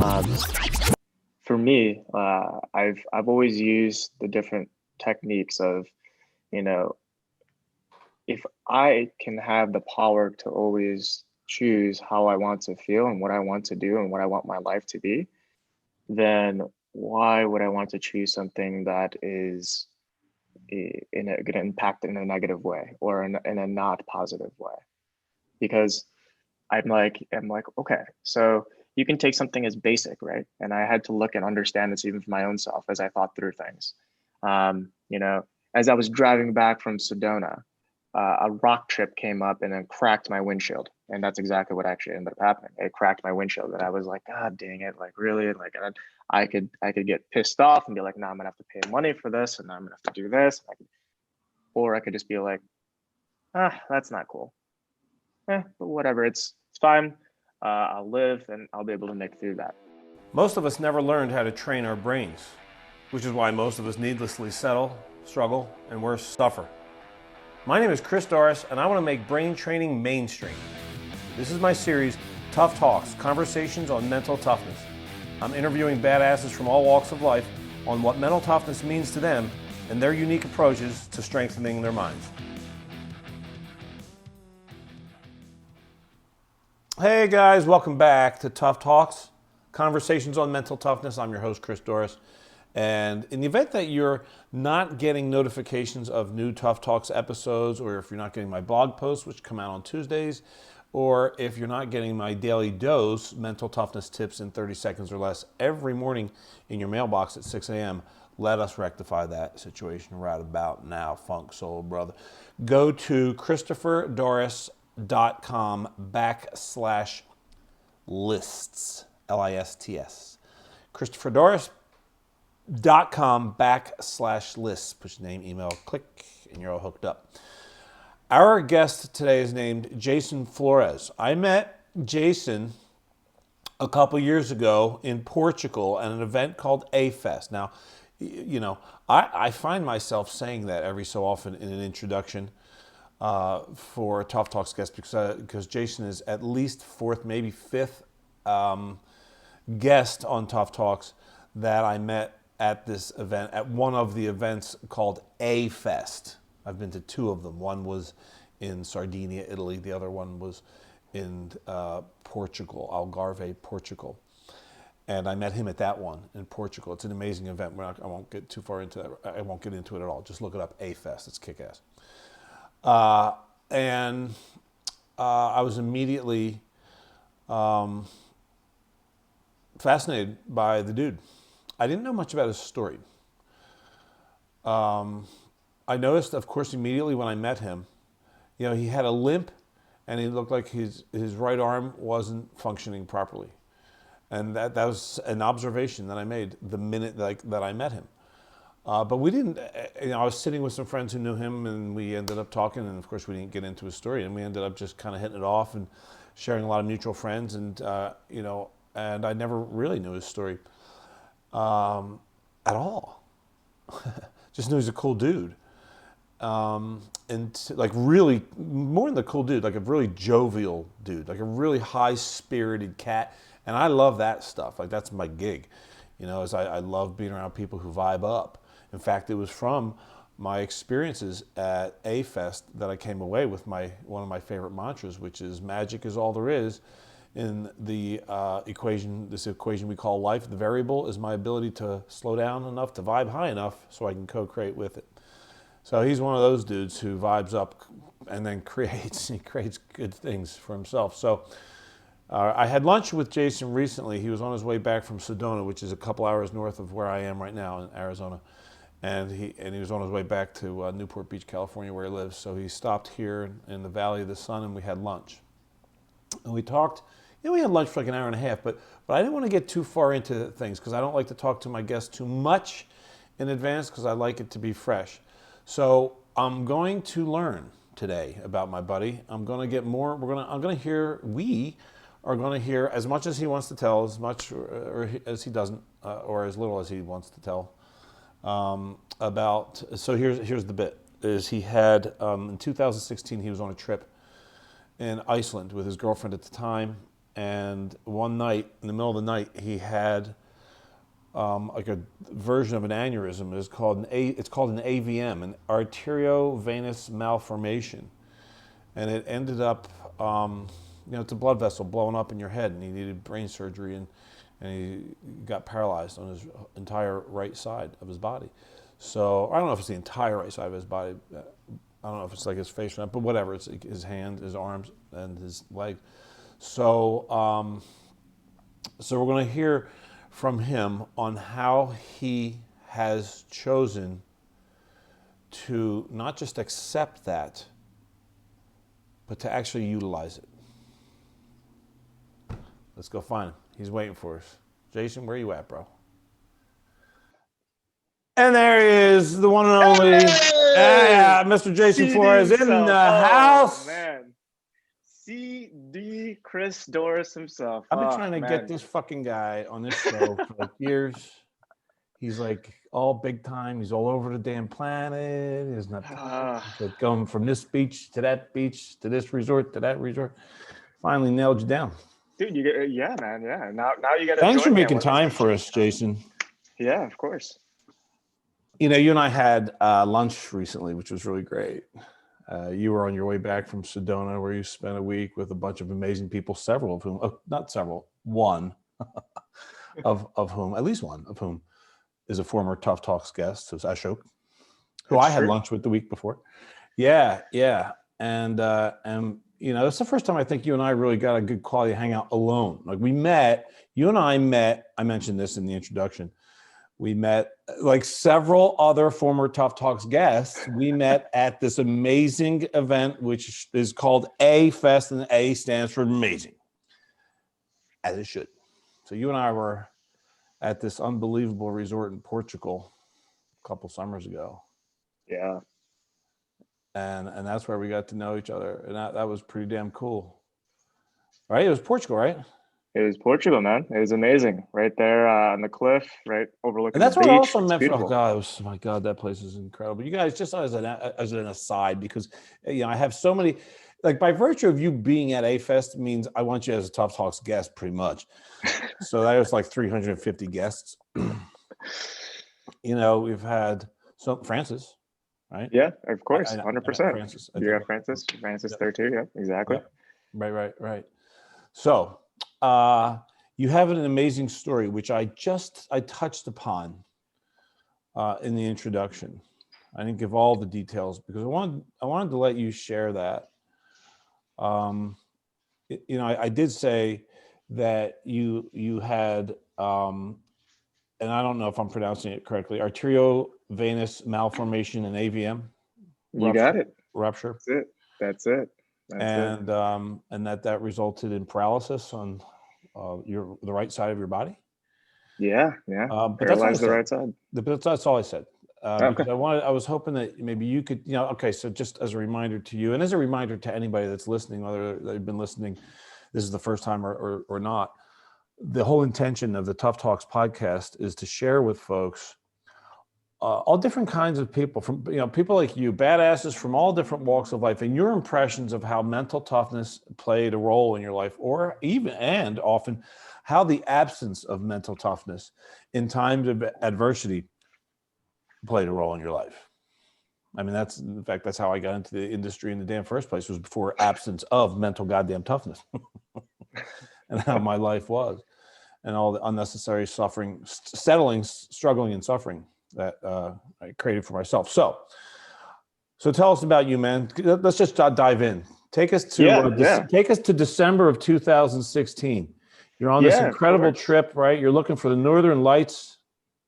Um, for me, I've always used the different techniques of, you know, if I can have the power to always choose how I want to feel and what I want to do and what I want my life to be, then why would I want to choose something that is going to impact in a negative way or in a not positive way? Because I'm like, okay, so you can take something as basic, right? And I had to look and understand this even for my own self as I thought through things. You know, as I was driving back from Sedona, a rock chip came up and then cracked my windshield, and that's exactly what actually ended up happening. It cracked my windshield, and I was like, God dang it! Like really, like I could get pissed off and be like, no, I'm gonna have to pay money for this, and I'm gonna have to do this, or I could just be like, that's not cool. But whatever, it's fine. I'll live and I'll be able to make through that. Most of us never learned how to train our brains, which is why most of us needlessly settle, struggle, and worse, suffer. My name is Chris Doris, and I want to make brain training mainstream. This is my series, Tough Talks, Conversations on Mental Toughness. I'm interviewing badasses from all walks of life on what mental toughness means to them and their unique approaches to strengthening their minds. Hey guys, welcome back to Tough Talks, Conversations on Mental Toughness. I'm your host, Chris Doris. And in the event that you're not getting notifications of new Tough Talks episodes, or if you're not getting my blog posts, which come out on Tuesdays, or if you're not getting my daily dose, mental toughness tips in 30 seconds or less every morning in your mailbox at 6 a.m., let us rectify that situation right about now, Funk Soul Brother. Go to ChristopherDoris.com/lists, Lists. ChristopherDoris.com/lists. Push name, email, click, and you're all hooked up. Our guest today is named Jason Flores. I met Jason a couple years ago in Portugal at an event called A-Fest. Now, you know, I find myself saying that every so often in an introduction for a Tough Talks guest because Jason is at least fourth, maybe fifth guest on Tough Talks that I met at this event, at one of the events called A-Fest. I've been to two of them. One was in Sardinia, Italy. The other one was in Portugal, Algarve, Portugal. And I met him at that one in Portugal. It's an amazing event. I won't get too far into that. I won't get into it at all. Just look it up, A-Fest. It's kick-ass. And I was immediately fascinated by the dude. I didn't know much about his story. I noticed, of course, immediately when I met him, you know, he had a limp and he looked like his right arm wasn't functioning properly. And that was an observation that I made the minute that I met him. But we didn't, you know, I was sitting with some friends who knew him and we ended up talking, and of course we didn't get into his story, and we ended up just kind of hitting it off and sharing a lot of mutual friends, and, you know, and I never really knew his story at all. Just knew he's a cool dude. And like really, more than the cool dude, like a really jovial dude, like a really high-spirited cat. And I love that stuff. Like that's my gig, you know, is I love being around people who vibe up. In fact, it was from my experiences at A-Fest that I came away with one of my favorite mantras, which is magic is all there is in the this equation we call life. The variable is my ability to slow down enough to vibe high enough so I can co-create with it. So he's one of those dudes who vibes up and then creates good things for himself. So I had lunch with Jason recently. He was on his way back from Sedona, which is a couple hours north of where I am right now in Arizona. And he was on his way back to Newport Beach, California, where he lives. So he stopped here in the Valley of the Sun, and we had lunch. And we talked. You know, we had lunch for like an hour and a half, but I didn't want to get too far into things because I don't like to talk to my guests too much in advance because I like it to be fresh. So I'm going to learn today about my buddy. I'm going to get more. We are going to hear as much as he wants to tell, as much or as he doesn't, or as little as he wants to tell. About. So here's the bit. Is he had in 2016 he was on a trip in Iceland with his girlfriend at the time, and one night, in the middle of the night, he had like a version of an aneurysm. It's called an AVM, an arteriovenous malformation, and it ended up, it's a blood vessel blowing up in your head, and he needed brain surgery, and he got paralyzed on his entire right side of his body. So I don't know if it's the entire right side of his body. I don't know if it's like his face or not, but whatever. It's his hand, his arms, and his leg. So, so we're going to hear from him on how he has chosen to not just accept that, but to actually utilize it. Let's go find him. He's waiting for us. Jason, where you at, bro? And there he is, the one and only, Mr. Jason Flores in the house. Man. CD Chris Doris himself. I've been trying to get this fucking guy on this show for like years. He's like all big time. He's all over the damn planet. He's not he's like going from this beach to that beach to this resort to that resort. Finally nailed you down. Dude, you get man. Yeah. Now you got to. Thanks for making time for us, Jason. Yeah, of course. You know, you and I had lunch recently, which was really great. You were on your way back from Sedona, where you spent a week with a bunch of amazing people, several of whom, not several, one of whom, at least one of whom is a former Tough Talks guest, who's Ashok, who I had lunch with the week before. Yeah. And it's the first time I think you and I really got a good quality hangout alone. Like you and I met, I mentioned this in the introduction. We met like several other former Tough Talks guests. We met at this amazing event, which is called A Fest, and A stands for amazing, as it should. So you and I were at this unbelievable resort in Portugal a couple summers ago. Yeah. And that's where we got to know each other. And that was pretty damn cool. Right? It was Portugal, right? It was Portugal, man. It was amazing. Right there on the cliff, right overlooking the beach. And that's where I also met. Oh my God, that place is incredible. You guys, just as an aside, because I have so many, like by virtue of you being at A Fest means I want you as a Tough Talks guest, pretty much. So that was like 350 guests. We've had Francis, right? Yeah, of course, 100%. Francis, you got Francis there too. Yeah, exactly. Yep. Right. So. You have an amazing story, which I touched upon in the introduction. I didn't give all the details because I wanted to let you share that. I did say that you had, and I don't know if I'm pronouncing it correctly, arteriovenous malformation and AVM. You got it. Rupture. That's it. And that resulted in paralysis on the right side of your body. Yeah. But paralyze the right side. That's all I said. Because I was hoping that maybe you could, so just as a reminder to you, and as a reminder to anybody that's listening, whether they've been listening, this is the first time or not, the whole intention of the Tough Talks podcast is to share with folks all different kinds of people, from people like you, badasses from all different walks of life, and your impressions of how mental toughness played a role in your life, or even and often how the absence of mental toughness in times of adversity played a role in your life. I mean, that's how I got into the industry in the damn first place, was before absence of mental goddamn toughness, and how my life was, and all the unnecessary suffering, struggling, and suffering that I created for myself. So tell us about you, man. Let's just dive in. Take us to December of 2016. You're on this incredible trip, right? You're looking for the Northern Lights.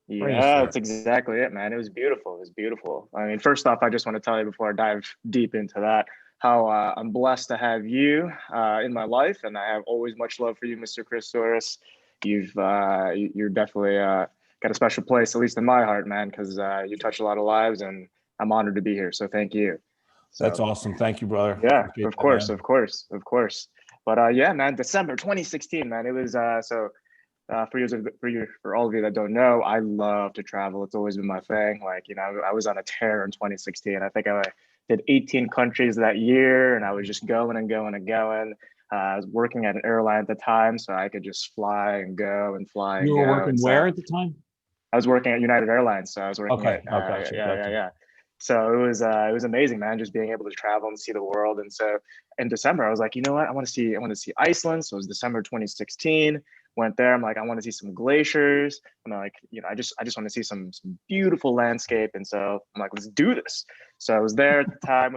Yeah, that's exactly it, man. It was beautiful. I mean, first off, I just want to tell you before I dive deep into that, how I'm blessed to have you in my life, and I have always much love for you, Mr. Chris Doris. You're definitely got a special place, at least in my heart, man, because you touch a lot of lives, and I'm honored to be here. So thank you. That's awesome. Thank you, brother. Yeah, of course. But man, December 2016, man. It was for all of you that don't know, I love to travel. It's always been my thing. Like, I was on a tear in 2016. I think I did 18 countries that year, and I was just going and going and going. I was working at an airline at the time, so I could just fly and go and fly You and were go. working And where so at the time? I was working at United Airlines, so I was working Okay. at Oh, gotcha. Gotcha. yeah. So it was amazing, man, just being able to travel and see the world. And so in December, I was like, you know what, I want to see Iceland. So it was December 2016. Went there. I'm like, I want to see some glaciers. I'm like, you know, I just want to see some beautiful landscape. And so I'm like, let's do this. So I was there at the time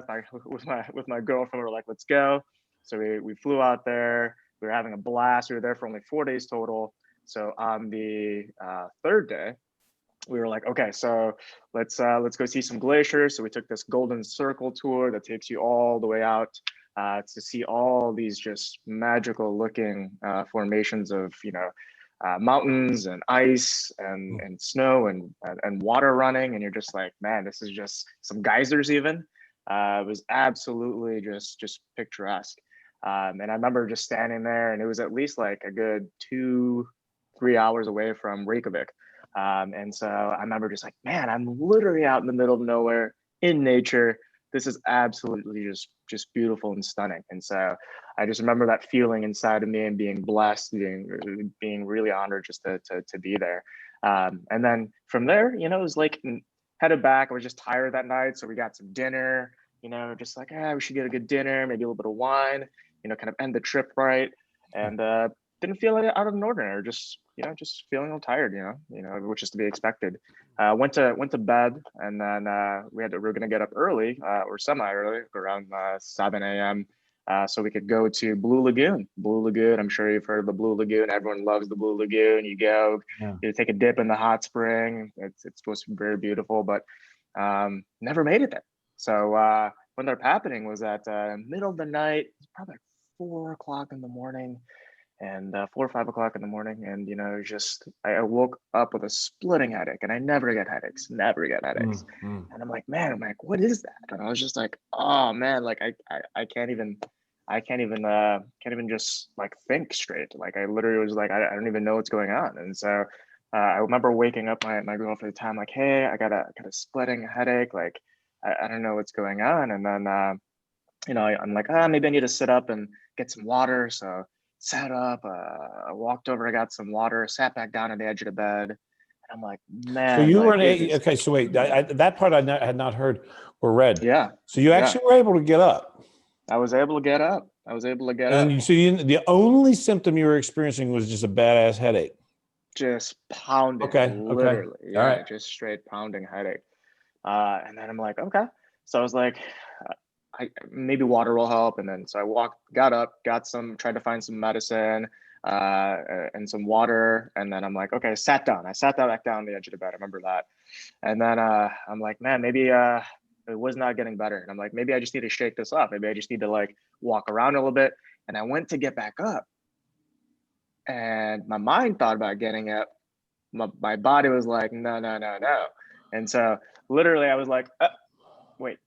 with my girlfriend. We are like, let's go. So we flew out there. We were having a blast. We were there for only 4 days total. So on the third day, we were like, okay, so let's go see some glaciers. So we took this Golden Circle tour that takes you all the way out to see all these just magical looking formations of mountains and ice and snow and water running, and you're just like, man, this is just some geysers even. It was absolutely just picturesque. And I remember just standing there, and it was at least like a good 2-3 hours away from Reykjavik. And so I remember just like, man, I'm literally out in the middle of nowhere in nature. This is absolutely just beautiful and stunning. And so I just remember that feeling inside of me and being blessed, being really honored just to be there. And then from there, you know, it was like headed back. I was just tired that night, so we got some dinner. You know, just like, we should get a good dinner, maybe a little bit of wine. You know, kind of end the trip right. And didn't feel it out of the ordinary. Just just feeling a little tired. Which is to be expected. Went to bed, and then we were gonna get up early or semi early, around 7 a.m. So we could go to Blue Lagoon. Blue Lagoon. I'm sure you've heard of the Blue Lagoon. Everyone loves the Blue Lagoon. You go, Yeah. you take a dip in the hot spring. It's supposed to be very beautiful, but never made it there. So what ended up happening was that middle of the night, it's probably like 4 o'clock in the morning, and 4 or 5 o'clock in the morning, and just I woke up with a splitting headache, and I never get headaches, and I'm like, man, what is that? And I was just like, oh man, like I can't even just like think straight. Like I literally was like, I don't even know what's going on. And so I remember waking up my girlfriend at the time, like, hey, I got a splitting headache, like I don't know what's going on. And then I'm like, maybe I need to sit up and get some water. So sat up, walked over, I got some water, sat back down on the edge of the bed. And I'm like, So man, you were like this is, okay. So wait, that part had not heard or read. yeah, So you yeah. actually were able to get up. I was able to get up. I was able to get up. And the only symptom you were experiencing was just a badass headache. Just pounding, Okay. literally. All Yeah, right. just straight pounding headache. And then I'm like, okay. So I was like, maybe water will help. And then so I got up, tried to find some medicine and some water. And then I'm like, okay, sat down. I sat back down on the edge of the bed. I remember that. And then I'm like, man, maybe it was not getting better. And I'm like, maybe I just need to shake this off. Maybe I just need to like walk around a little bit. And I went to get back up. And my mind thought about getting up. My body was like, no. And so literally I was like, wait.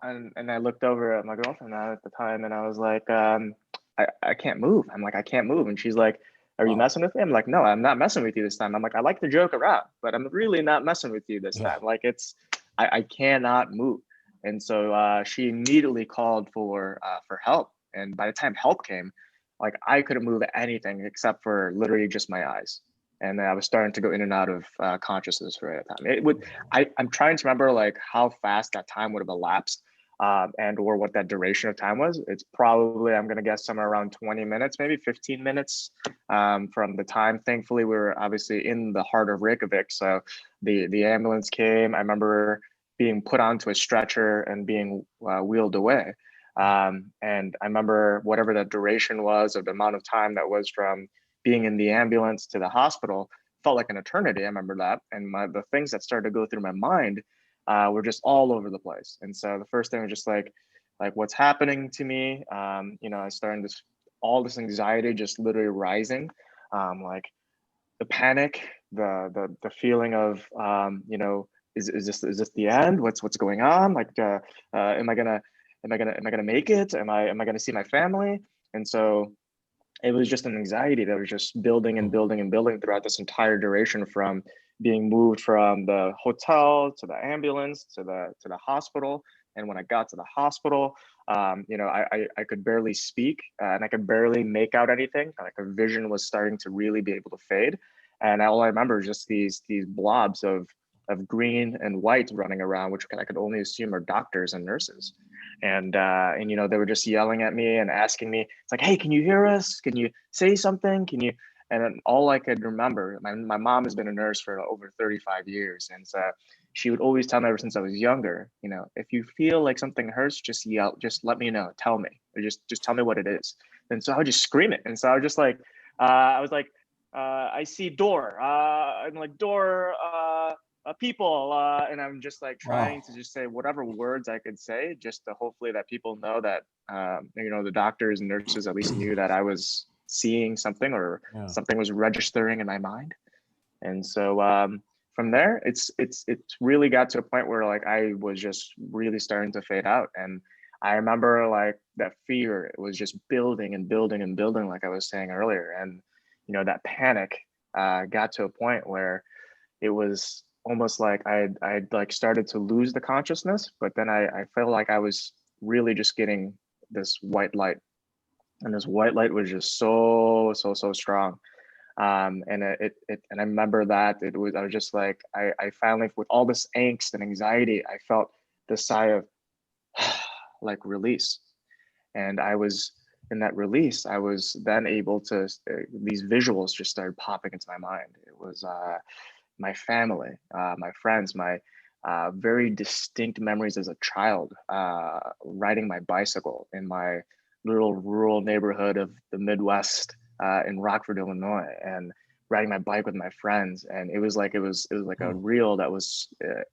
And I looked over at my girlfriend at the time, and I was like, I can't move. I'm like, I can't move. And she's like, are you messing with me? I'm like, no, I'm not messing with you this time. I'm like, I like to joke around, but I'm really not messing with you this time. Like I cannot move. And so she immediately called for help. And by the time help came, like I couldn't move anything except for literally just my eyes. And I was starting to go in and out of consciousness for that time. I'm trying to remember like how fast that time would have elapsed, and or what that duration of time was. It's probably, I'm gonna guess, somewhere around 20 minutes, maybe 15 minutes from the time. Thankfully, we were obviously in the heart of Reykjavik, so the ambulance came. I remember being put onto a stretcher and being wheeled away. And I remember whatever the duration was of the amount of time that was from being in the ambulance to the hospital felt like an eternity. I remember that. And the things that started to go through my mind were just all over the place. And so the first thing was just like what's happening to me. I started all this anxiety just literally rising, like the panic, the feeling of, is this the end? What's going on? Like, am I gonna make it? Am I gonna see my family? And so it was just an anxiety that was just building and building and building throughout this entire duration, from being moved from the hotel to the ambulance to the hospital. And when I got to the hospital, you know, I could barely speak, and I could barely make out anything. Like, a vision was starting to really be able to fade. And all I remember is just these blobs of green and white running around, which I could only assume are doctors and nurses. And you know, they were just yelling at me and asking me, it's like, hey, can you hear us? Can you say something? Can you? And then all I could remember, my mom has been a nurse for over 35 years. And so she would always tell me ever since I was younger, you know, if you feel like something hurts, just yell, just let me know, tell me, or just tell me what it is. And so I would just scream it. And so I was just like, I was like, I see door, I'm like, door, people, and I'm just like trying to just say whatever words I could say, just to hopefully that people know that, you know, the doctors and nurses at least knew that I was seeing something, or something was registering in my mind. And so from there, it's really got to a point where like I was just really starting to fade out. And I remember like that fear, it was just building and building and building, like I was saying earlier. And you know, that panic got to a point where it was almost like I'd like started to lose the consciousness, but then I felt like I was really just getting this white light, and this white light was just so strong. And and I remember that I was just like, I finally, with all this angst and anxiety, I felt the sigh of like release. And I was in that release, I was then able to, these visuals just started popping into my mind. It was my family, my friends, my very distinct memories as a child, riding my bicycle in my little rural neighborhood of the Midwest, in Rockford, Illinois, and riding my bike with my friends. And it was like a reel that was, it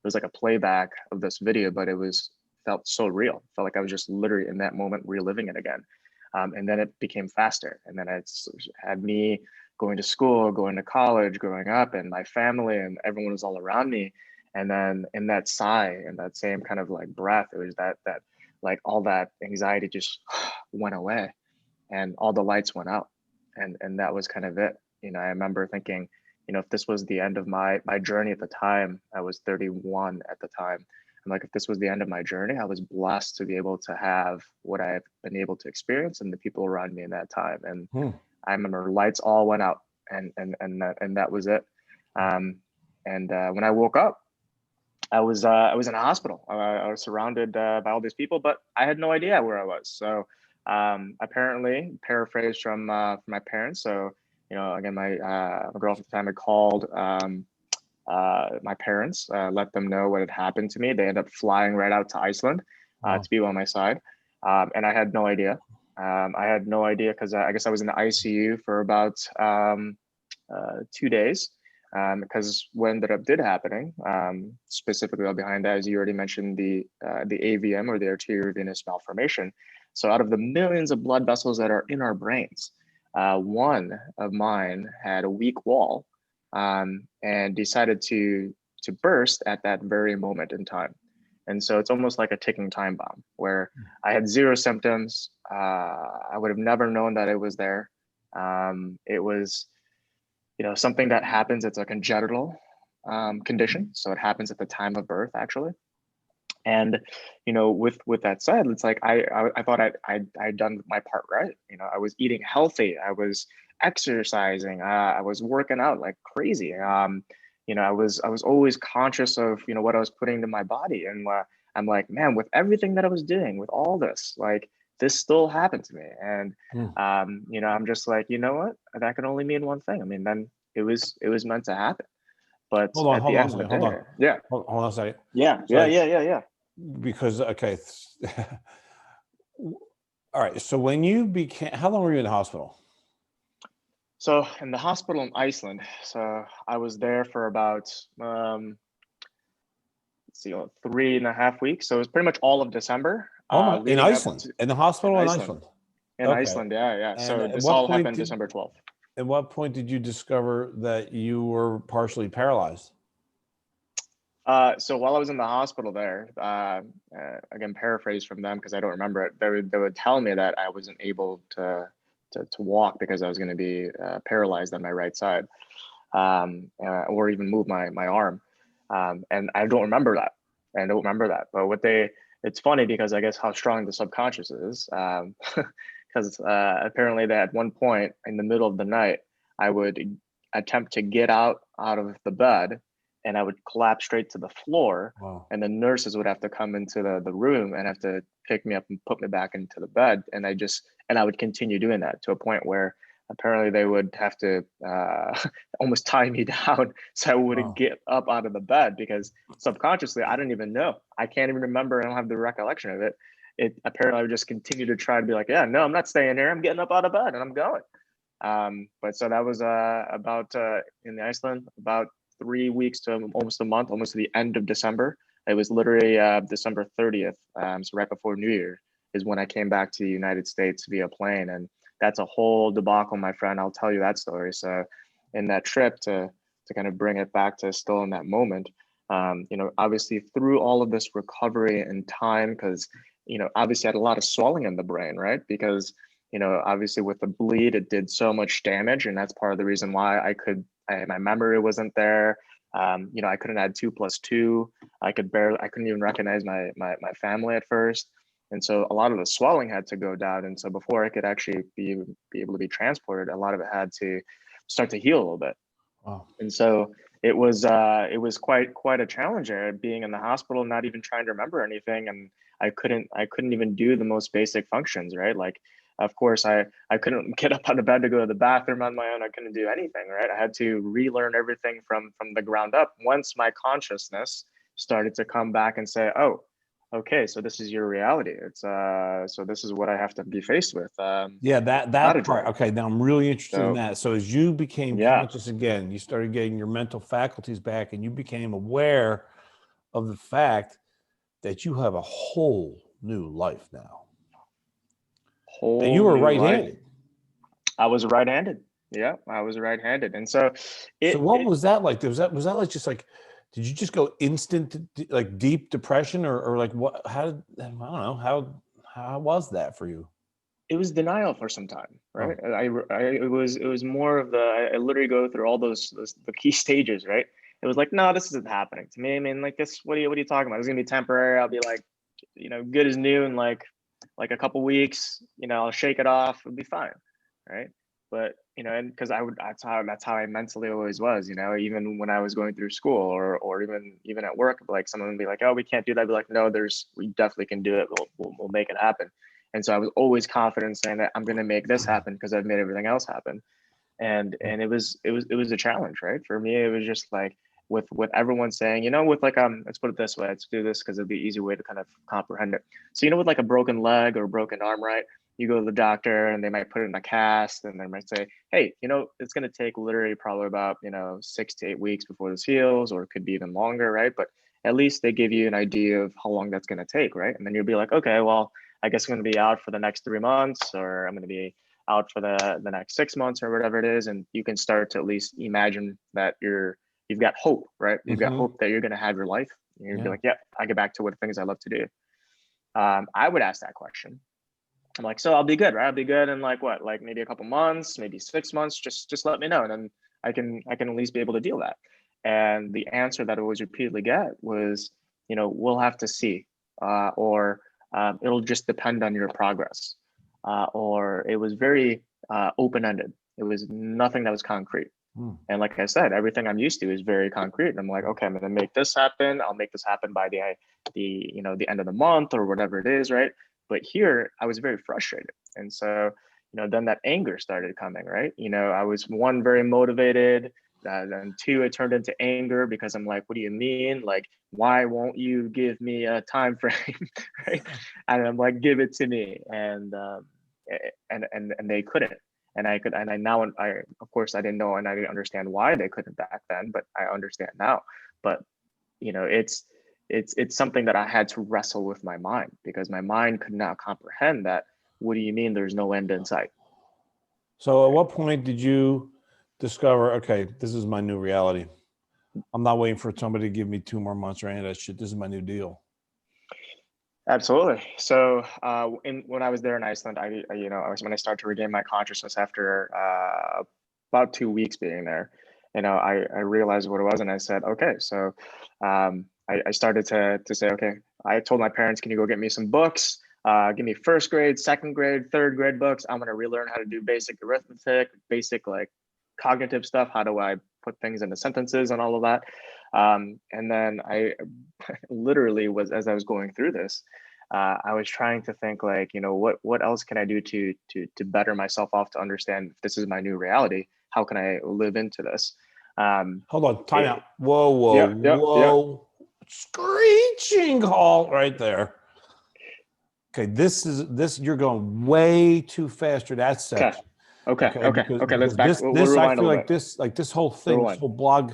was like a playback of this video, but it was felt so real. Felt like I was just literally in that moment reliving it again. And then it became faster, and then it's had me going to school, going to college, growing up, and my family and everyone was all around me. And then in that sigh and that same kind of like breath, it was that like all that anxiety just went away, and all the lights went out, and that was kind of it. You know, I remember thinking, you know, if this was the end of my journey at the time, I was 31 at the time. I'm like, if this was the end of my journey, I was blessed to be able to have what I've been able to experience and the people around me in that time. And I remember lights all went out, and that was it. When I woke up, I was in a hospital. I was surrounded by all these people, but I had no idea where I was. So apparently, paraphrase from my parents. So you know, again, my girlfriend at the time had called my parents, let them know what had happened to me. They ended up flying right out to Iceland to be on my side, and I had no idea. I had no idea because I guess I was in the ICU for about 2 days. Because what ended up did happening, specifically behind that, as you already mentioned, the AVM, or the arteriovenous malformation. So out of the millions of blood vessels that are in our brains, one of mine had a weak wall, and decided to burst at that very moment in time. And so it's almost like a ticking time bomb, where I had zero symptoms. I would have never known that it was there. It was, you know, something that happens. It's a congenital condition, so it happens at the time of birth, actually. And you know, with that said, it's like I thought I'd done my part right. You know, I was eating healthy, I was exercising, I was working out like crazy. You know, I was always conscious of, you know, what I was putting into my body. And I'm like, man, with everything that I was doing, with all this, like, this still happened to me. And you know, I'm just like, you know what, that can only mean one thing. I mean, then it was meant to happen. But at the end of the day, yeah, hold on a second. Yeah. Because okay, all right. So when you became, how long were you in the hospital? So in the hospital in Iceland, so I was there for about let's see, 3.5 weeks. So it was pretty much all of December. Oh my, in Leading up Iceland, to, in the hospital in Iceland. In Okay. Iceland, yeah. And so at this what all point happened December 12th. At what point did you discover that you were partially paralyzed? So while I was in the hospital there, again, paraphrase from them because I don't remember it, they would tell me that I wasn't able to walk because I was going to be paralyzed on my right side, or even move my arm. And I don't remember that. But what they it's funny because I guess how strong the subconscious is. Because apparently that at one point in the middle of the night, I would attempt to get out of the bed, and I would collapse straight to the floor, Wow. and the nurses would have to come into the room and have to pick me up and put me back into the bed, and I would continue doing that to a point where apparently they would have to almost tie me down so I wouldn't Wow. get up out of the bed, because subconsciously I don't even know, I can't even remember, I don't have the recollection of it. It apparently I would just continue to try to be like, yeah, no, I'm not staying here, I'm getting up out of bed and I'm going. But so that was about in the Iceland about 3 weeks to almost a month, almost to the end of December. It was literally December 30th, so right before New Year is when I came back to the United States via plane, and that's a whole debacle, my friend. I'll tell you that story. So, in that trip, to kind of bring it back to still in that moment, obviously through all of this recovery and time, because obviously I had a lot of swelling in the brain, right? Because obviously with the bleed, it did so much damage, and that's part of the reason why my memory wasn't there. I couldn't add 2 + 2. I couldn't even recognize my family at first. And so a lot of the swelling had to go down. And so before I could actually be able to be transported, a lot of it had to start to heal a little bit. Wow. And so it was quite a challenge being in the hospital, not even trying to remember anything. And I couldn't even do the most basic functions, right? Like, of course, I couldn't get up out of bed to go to the bathroom on my own. I couldn't do anything, right? I had to relearn everything from the ground up once my consciousness started to come back and say, oh, okay, so this is your reality. It's so this is what I have to be faced with. Yeah, Not a that part. drug. Okay, now I'm really interested in So that. So as you became yeah, conscious again, you started getting your mental faculties back, and you became aware of the fact that you have a whole new life now. And you whole were new life. right-handed. I was right-handed. Yeah, I was right-handed, and so So it what it was that like? Was that like just like, did you just go instant like deep depression, or like what? How did, I don't know, how was that for you? it was denial for some time, right? Oh, It was more of I literally go through all those the key stages, right? It was like, no, this isn't happening to me. I mean, like this, what are you talking about? It's gonna be temporary. I'll be like, good as new in like a couple weeks. I'll shake it off. It'll be fine, right? But and because that's how I mentally always was. Even when I was going through school or even at work, like someone would be like, oh, we can't do that. I'd be like, no, we definitely can do it. We'll make it happen. And so I was always confident saying that I'm going to make this happen because I've made everything else happen. And it was a challenge, right? For me, it was just like with everyone saying, with like let's put it this way, let's do this because it'd be an easy way to kind of comprehend it. So with like a broken leg or a broken arm, right? You go to the doctor and they might put it in a cast and they might say, hey, it's going to take literally probably about 6 to 8 weeks before this heals, or it could be even longer, right? But at least they give you an idea of how long that's going to take, right? And then you'll be like, okay, well, I guess I'm going to be out for the next 3 months, or I'm going to be out for the next 6 months, or whatever it is. And you can start to at least imagine that you've got hope, right? You've got mm-hmm. hope that you're going to have your life. And you'd be Yeah. like, yeah, I get back to what things I love to do. I would ask that question. I'm like, so I'll be good, right? I'll be good in like what, like maybe a couple months, maybe 6 months. Just let me know, and then I can at least be able to deal with that. And the answer that I always repeatedly get was, we'll have to see, or it'll just depend on your progress, or it was very open ended. It was nothing that was concrete. Hmm. And like I said, everything I'm used to is very concrete. And I'm like, okay, I'm going to make this happen. I'll make this happen by the end of the month or whatever it is, right? But here I was very frustrated. And so, then that anger started coming, right? I was one, very motivated. Then two, it turned into anger because I'm like, what do you mean? Like, why won't you give me a time frame, right? And I'm like, give it to me. And they couldn't. And I now, of course, I didn't know and I didn't understand why they couldn't back then, but I understand now. But it's something that I had to wrestle with my mind, because my mind could not comprehend that. What do you mean there's no end in sight? So at what point did you discover, okay, this is my new reality? I'm not waiting for somebody to give me 2 more months or any of that shit. This is my new deal. Absolutely. So when I was there in Iceland, when I started to regain my consciousness after about 2 weeks being there, I realized what it was, and I said, okay, so I started to say, okay, I told my parents, can you go get me some books? Give me first grade, second grade, third grade books. I'm going to relearn how to do basic arithmetic, basic like cognitive stuff. How do I put things into sentences and all of that? And then I literally was, as I was going through this, I was trying to think like, what else can I do to better myself off to understand if this is my new reality? How can I live into this? Hold on, time out. Whoa, whoa, Yep, yep, yep. whoa. Screeching halt right there. Okay, this you're going way too fast for that section. Okay. Let's back. This, We'll this I rewind a feel little like this whole thing, this whole blog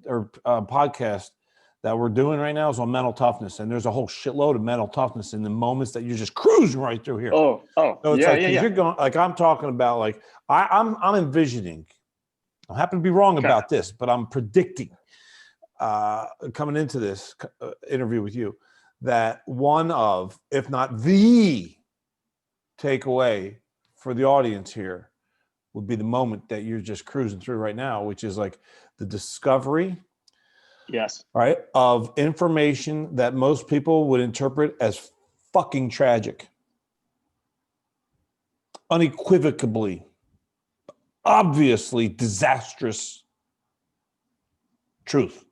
or podcast that we're doing right now is on mental toughness, and there's a whole shitload of mental toughness in the moments that you're just cruising right through here. Oh, so it's yeah, like yeah. You're going like I'm talking about like I'm envisioning. I happen to be wrong about this, but I'm predicting coming into this interview with you that one of, if not the takeaway for the audience here would be the moment that you're just cruising through right now, which is like the discovery, yes, right, of information that most people would interpret as fucking tragic, unequivocally, obviously disastrous truth.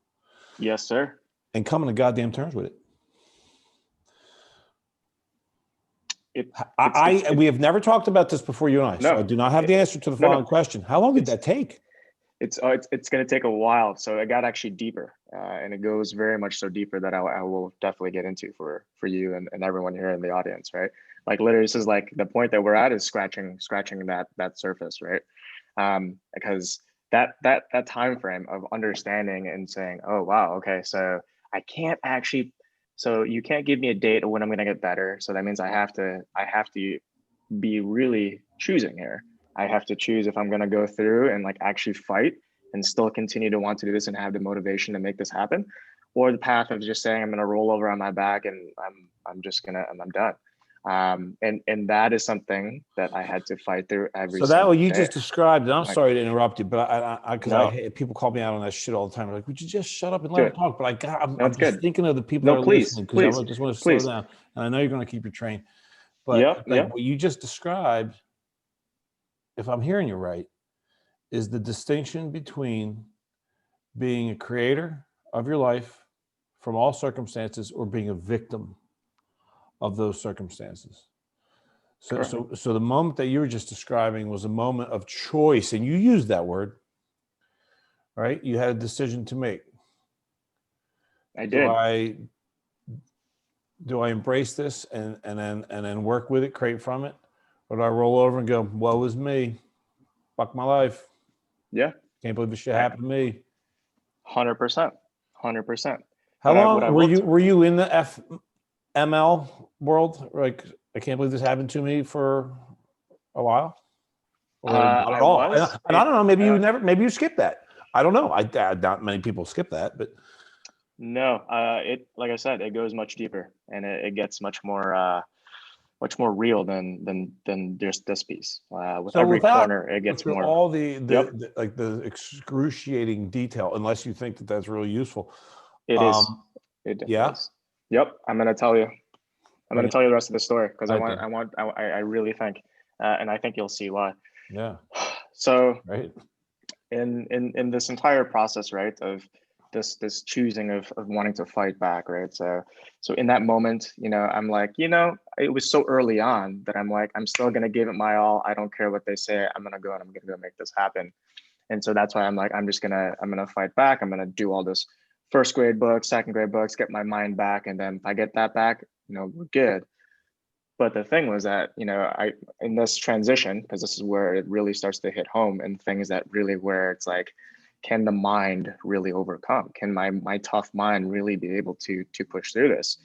Yes, sir. And coming to goddamn terms with it. We have never talked about this before, you and I. So I do not have the answer to the following question. How long did that take? It's going to take a while. So it got actually deeper, and it goes very much so deeper that I will definitely get into for you and everyone here in the audience, right? Like literally, this is like the point that we're at is scratching that surface, right? Because that time frame of understanding and saying, oh wow, okay, so I can't actually. So you can't give me a date of when I'm going to get better. So that means I have to be really choosing here. I have to choose if I'm going to go through and like actually fight and still continue to want to do this and have the motivation to make this happen, or the path of just saying I'm going to roll over on my back and I'm done. And that is something that I had to fight through every. So that what you day. just described, and I'm sorry to interrupt you, but I hate people call me out on that shit all the time. They're like, would you just shut up and let me talk? But I'm just thinking of the people that are listening because I just want to slow down. And I know you're going to keep your train. But what you just described, if I'm hearing you right, is the distinction between being a creator of your life from all circumstances or being a victim of those circumstances. So the moment that you were just describing was a moment of choice, and you used that word, right? You had a decision to make. I did. Do I embrace this and then work with it, create from it? Or do I roll over and go, woe is me, fuck my life? Yeah. Can't believe this shit happened to me. 100%. How long were you in the FML world? Like, I can't believe this happened to me for a while. Or not at all. I don't know. Maybe you skipped that. I don't know. Not many people skip that, but no, like I said, it goes much deeper and it gets much more real than just this piece. With every corner, it gets more. All the like the excruciating detail, unless you think that that's really useful. It is. It is. Yep. I'm gonna tell you. I'm gonna tell you the rest of the story because I really think, and I think you'll see why. Yeah. So. Right. In this entire process, right, of this choosing of wanting to fight back, right? So in that moment, I'm like, it was so early on that I'm like, I'm still gonna give it my all. I don't care what they say. I'm gonna go and I'm gonna go make this happen. And so that's why I'm like, I'm gonna fight back. I'm gonna do all this first grade books, second grade books, get my mind back, and then if I get that back, we're good. But the thing was that, I in this transition, because this is where it really starts to hit home and things that really where it's like, can the mind really overcome? Can my tough mind really be able to push through this?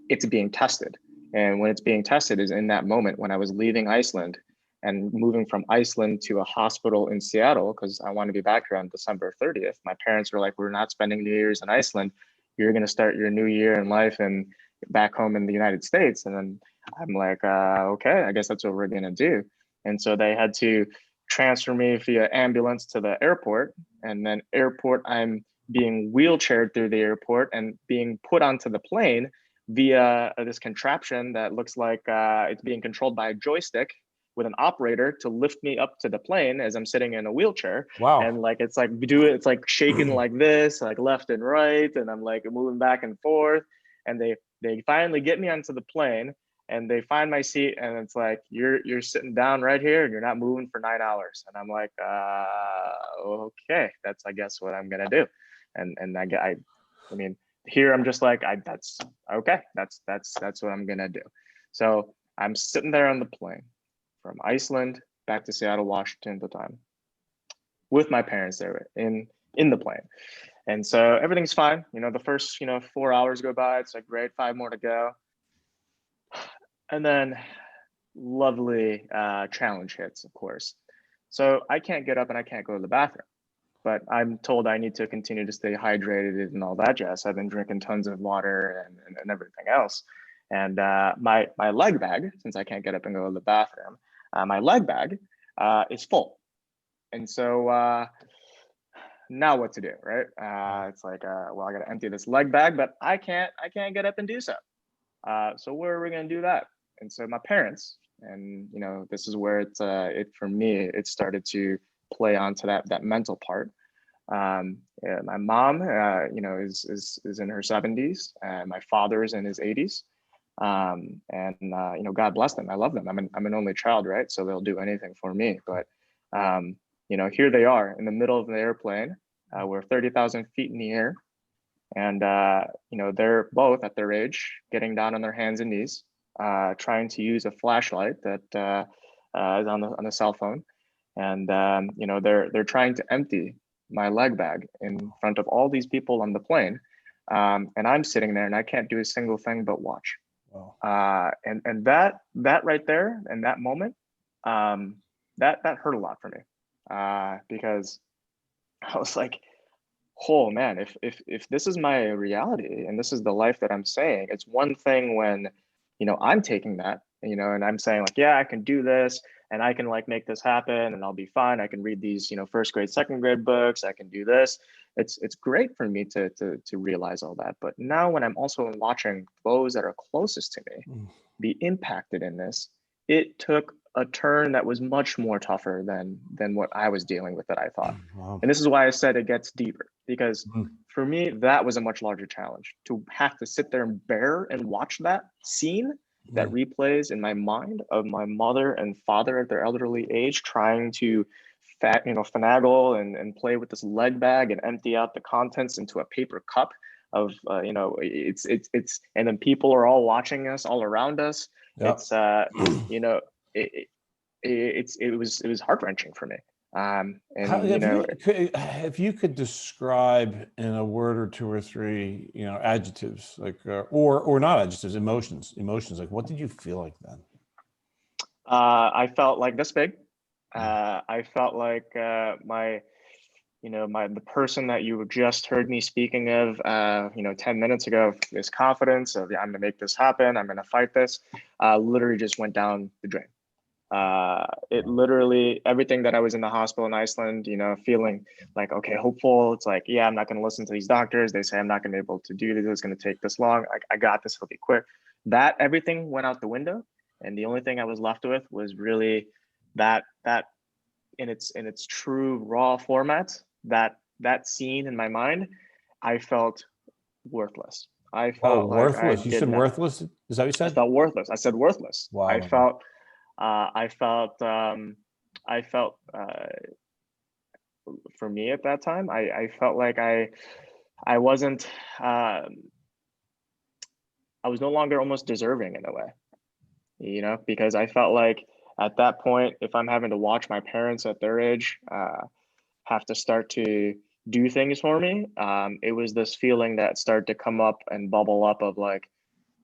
It's being tested. And when it's being tested is in that moment when I was leaving Iceland and moving from Iceland to a hospital in Seattle, because I want to be back here on December 30th. My parents were like, we're not spending New Year's in Iceland. You're going to start your new year in life and back home in the United States. And then I'm like, okay, I guess that's what we're going to do. And so they had to transfer me via ambulance to the airport. And then airport, I'm being wheelchaired through the airport and being put onto the plane via this contraption that looks like it's being controlled by a joystick with an operator to lift me up to the plane as I'm sitting in a wheelchair. Wow. And like, it's like, it's like shaking like this, like left and right. And I'm like moving back and forth. And they finally get me onto the plane and they find my seat and it's like, you're sitting down right here and you're not moving for 9 hours. And I'm like, okay, that's, I guess, what I'm going to do. And I mean, here I'm just like, that's okay. That's what I'm going to do. So I'm sitting there on the plane from Iceland back to Seattle, Washington at the time, with my parents there in the plane. And so everything's fine. You know, the first, 4 hours go by. It's like, great, 5 more to go. And then lovely challenge hits, of course. So I can't get up and I can't go to the bathroom, but I'm told I need to continue to stay hydrated and all that jazz. I've been drinking tons of water and everything else. And my leg bag, since I can't get up and go to the bathroom, my leg bag is full. And so now what to do, right? It's like, well, I got to empty this leg bag, but I can't get up and do so. So where are we going to do that? And so my parents, and this is where it for me, it started to play onto that mental part. Yeah, my mom, is in her 70s. My father is in his 80s. God bless them. I love them. I'm an only child, right? So they'll do anything for me. But here they are in the middle of the airplane. We're 30,000 feet in the air, and they're both at their age getting down on their hands and knees, trying to use a flashlight that is on the cell phone, and they're trying to empty my leg bag in front of all these people on the plane, and I'm sitting there and I can't do a single thing but watch. Wow. And that right there and that moment, that hurt a lot for me, because I was like, oh man, if this is my reality and this is the life that I'm saying, it's one thing when I'm taking that, and I'm saying like, yeah, I can do this and I can like make this happen and I'll be fine. I can read these first grade, second grade books. I can do this. It's great for me to realize all that. But now when I'm also watching those that are closest to me be impacted in this, it took a turn that was much more tougher than what I was dealing with, that I thought. Wow. And this is why I said it gets deeper, because for me, that was a much larger challenge, to have to sit there and bear and watch that scene that replays in my mind of my mother and father at their elderly age trying to finagle and play with this leg bag and empty out the contents into a paper cup of it's and then people are all watching us all around us. Yep. It's it was heart-wrenching for me. If you could describe in a word or two or three, adjectives, like or not adjectives, emotions, like what did you feel like then? I felt like this big. I felt like the person that you just heard me speaking of 10 minutes ago, this confidence of, I'm gonna make this happen, I'm gonna fight this, literally just went down the drain. It literally, everything that I was in the hospital in Iceland, feeling like, okay, hopeful. It's like, yeah, I'm not going to listen to these doctors. They say I'm not going to be able to do this. It's going to take this long. I got this. It'll be quick. That everything went out the window. And the only thing I was left with was really that in its true raw format, that scene in my mind, I felt worthless. I felt worthless. You said worthless? Is that what you said? I felt worthless. I said worthless. Wow. I felt for me at that time, I felt like I wasn't, I was no longer almost deserving in a way, because I felt like at that point, if I'm having to watch my parents at their age have to start to do things for me, it was this feeling that started to come up and bubble up of like,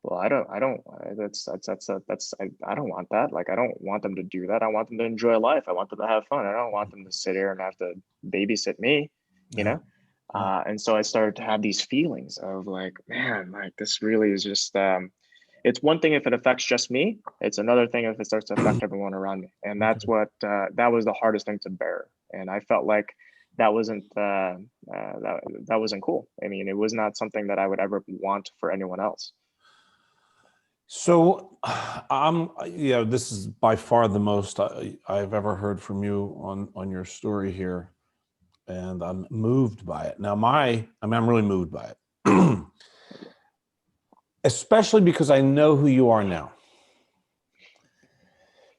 well, I don't want that. Like, I don't want them to do that. I want them to enjoy life. I want them to have fun. I don't want them to sit here and have to babysit me, and so I started to have these feelings of like, man, like this really is just, it's one thing if it affects just me, it's another thing if it starts to affect everyone around me. And that's what, that was the hardest thing to bear. And I felt like that wasn't, that wasn't cool. I mean, it was not something that I would ever want for anyone else. So, this is by far the most I've ever heard from you on your story here, and I'm moved by it. Now, I'm really moved by it, especially because I know who you are now.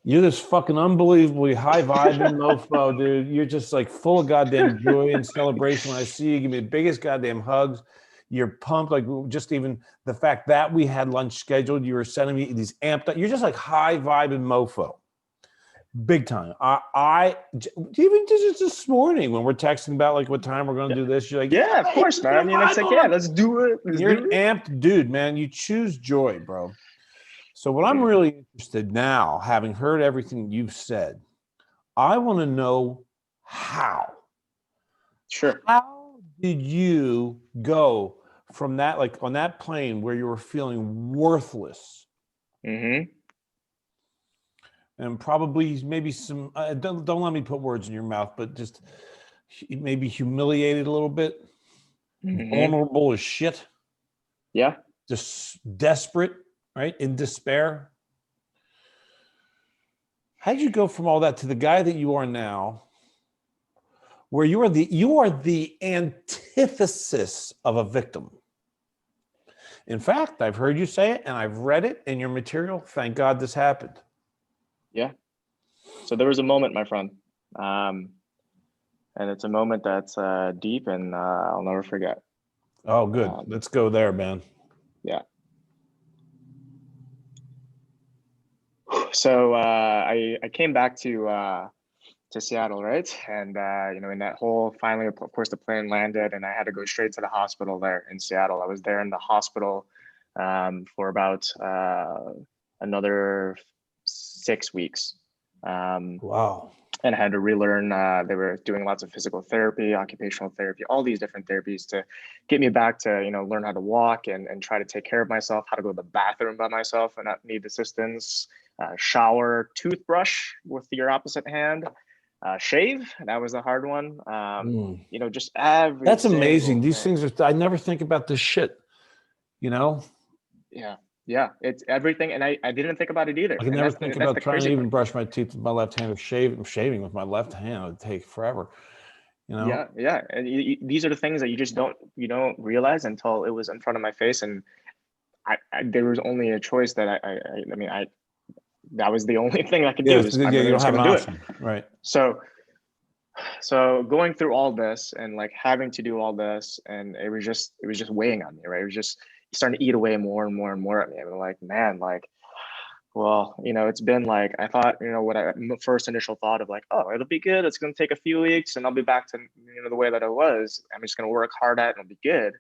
You're this fucking unbelievably high vibing mofo, dude. You're just like full of goddamn joy and celebration. When I see you, give me the biggest goddamn hugs. You're pumped, like just even the fact that we had lunch scheduled, you were sending me these amped up. You're just like high vibing mofo, big time. I even just this morning when we're texting about like what time we're going to do this, you're like, yeah, of course, man. I mean, it's like, yeah, let's do it. You're an amped dude, man. You choose joy, bro. So what I'm really interested now, having heard everything you've said, I want to know how. Sure. How did you go from that, like on that plane where you were feeling worthless, and probably maybe some, don't let me put words in your mouth, but just maybe humiliated a little bit, vulnerable as shit. Yeah. Just desperate, right? In despair. How did you go from all that to the guy that you are now, where you are the antithesis of a victim? In fact, I've heard you say it and I've read it in your material. Thank God this happened. Yeah. So there was a moment, my friend, and it's a moment that's deep and I'll never forget. Oh, good. Let's go there, man. Yeah. So I came back to Seattle, right? And in that whole, finally, of course, the plane landed, and I had to go straight to the hospital there in Seattle. I was there in the hospital for about another 6 weeks. Wow. And I had to relearn. They were doing lots of physical therapy, occupational therapy, all these different therapies to get me back to learn how to walk and try to take care of myself, how to go to the bathroom by myself and not need assistance. Shower, toothbrush with your opposite hand, shave. That was a hard one. Just every. That's amazing. Thing. These things are. I never think about this shit. Yeah. It's everything, and I didn't think about it either. I can never think about trying to even brush my teeth with my left hand or shaving with my left hand. It would take forever. Yeah. And these are the things that you don't realize until it was in front of my face, and there was only a choice that I that was the only thing I could do. You don't have an option, right? So going through all this and like having to do all this, and it was just weighing on me, right? It was just starting to eat away more and more and more at me. I'm like, man, like, well, it's been like, I thought, what I first initial thought of like, oh, it'll be good. It's going to take a few weeks and I'll be back to, the way that I was. I'm just going to work hard at it and it'll be good.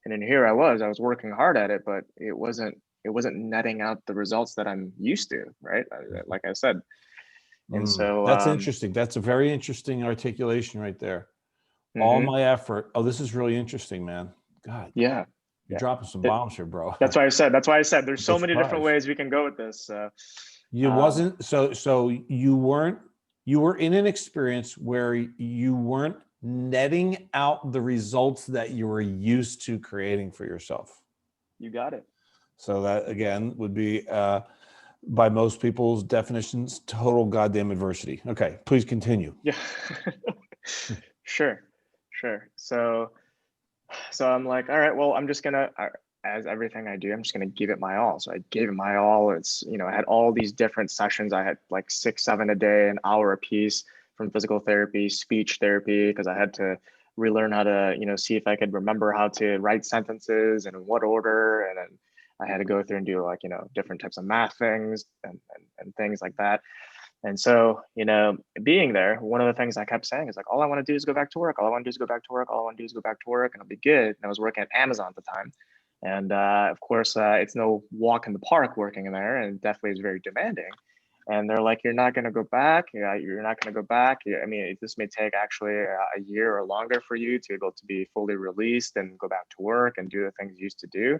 And then here I was working hard at it, but it wasn't netting out the results that I'm used to, right? Like I said. And so that's interesting. That's a very interesting articulation right there. All my effort. Oh, this is really interesting, man. God. Yeah. You're dropping some bombs here, bro. That's why I said there's so many different ways we can go with this. You wasn't so you were in an experience where you weren't netting out the results that you were used to creating for yourself. You got it. So that again would be by most people's definitions, total goddamn adversity. Okay, please continue. Yeah. Sure. So I'm like, all right, well, I'm just gonna, as everything I do, I'm just gonna give it my all. So I gave it my all. It's, I had all these different sessions. I had like 6-7 a day, an hour a piece, from physical therapy, speech therapy, because I had to relearn how to, see if I could remember how to write sentences and in what order. And then I had to go through and do like, different types of math things and things like that. And so, being there, one of the things I kept saying is like, all I want to do is go back to work. All I want to do is go back to work. All I want to do is go back to work and I'll be good. And I was working at Amazon at the time. And of course, it's no walk in the park working in there, and definitely is very demanding. And they're like, you're not going to go back. Yeah, you're not going to go back. I mean, this may take actually a year or longer for you to be able to be fully released and go back to work and do the things you used to do.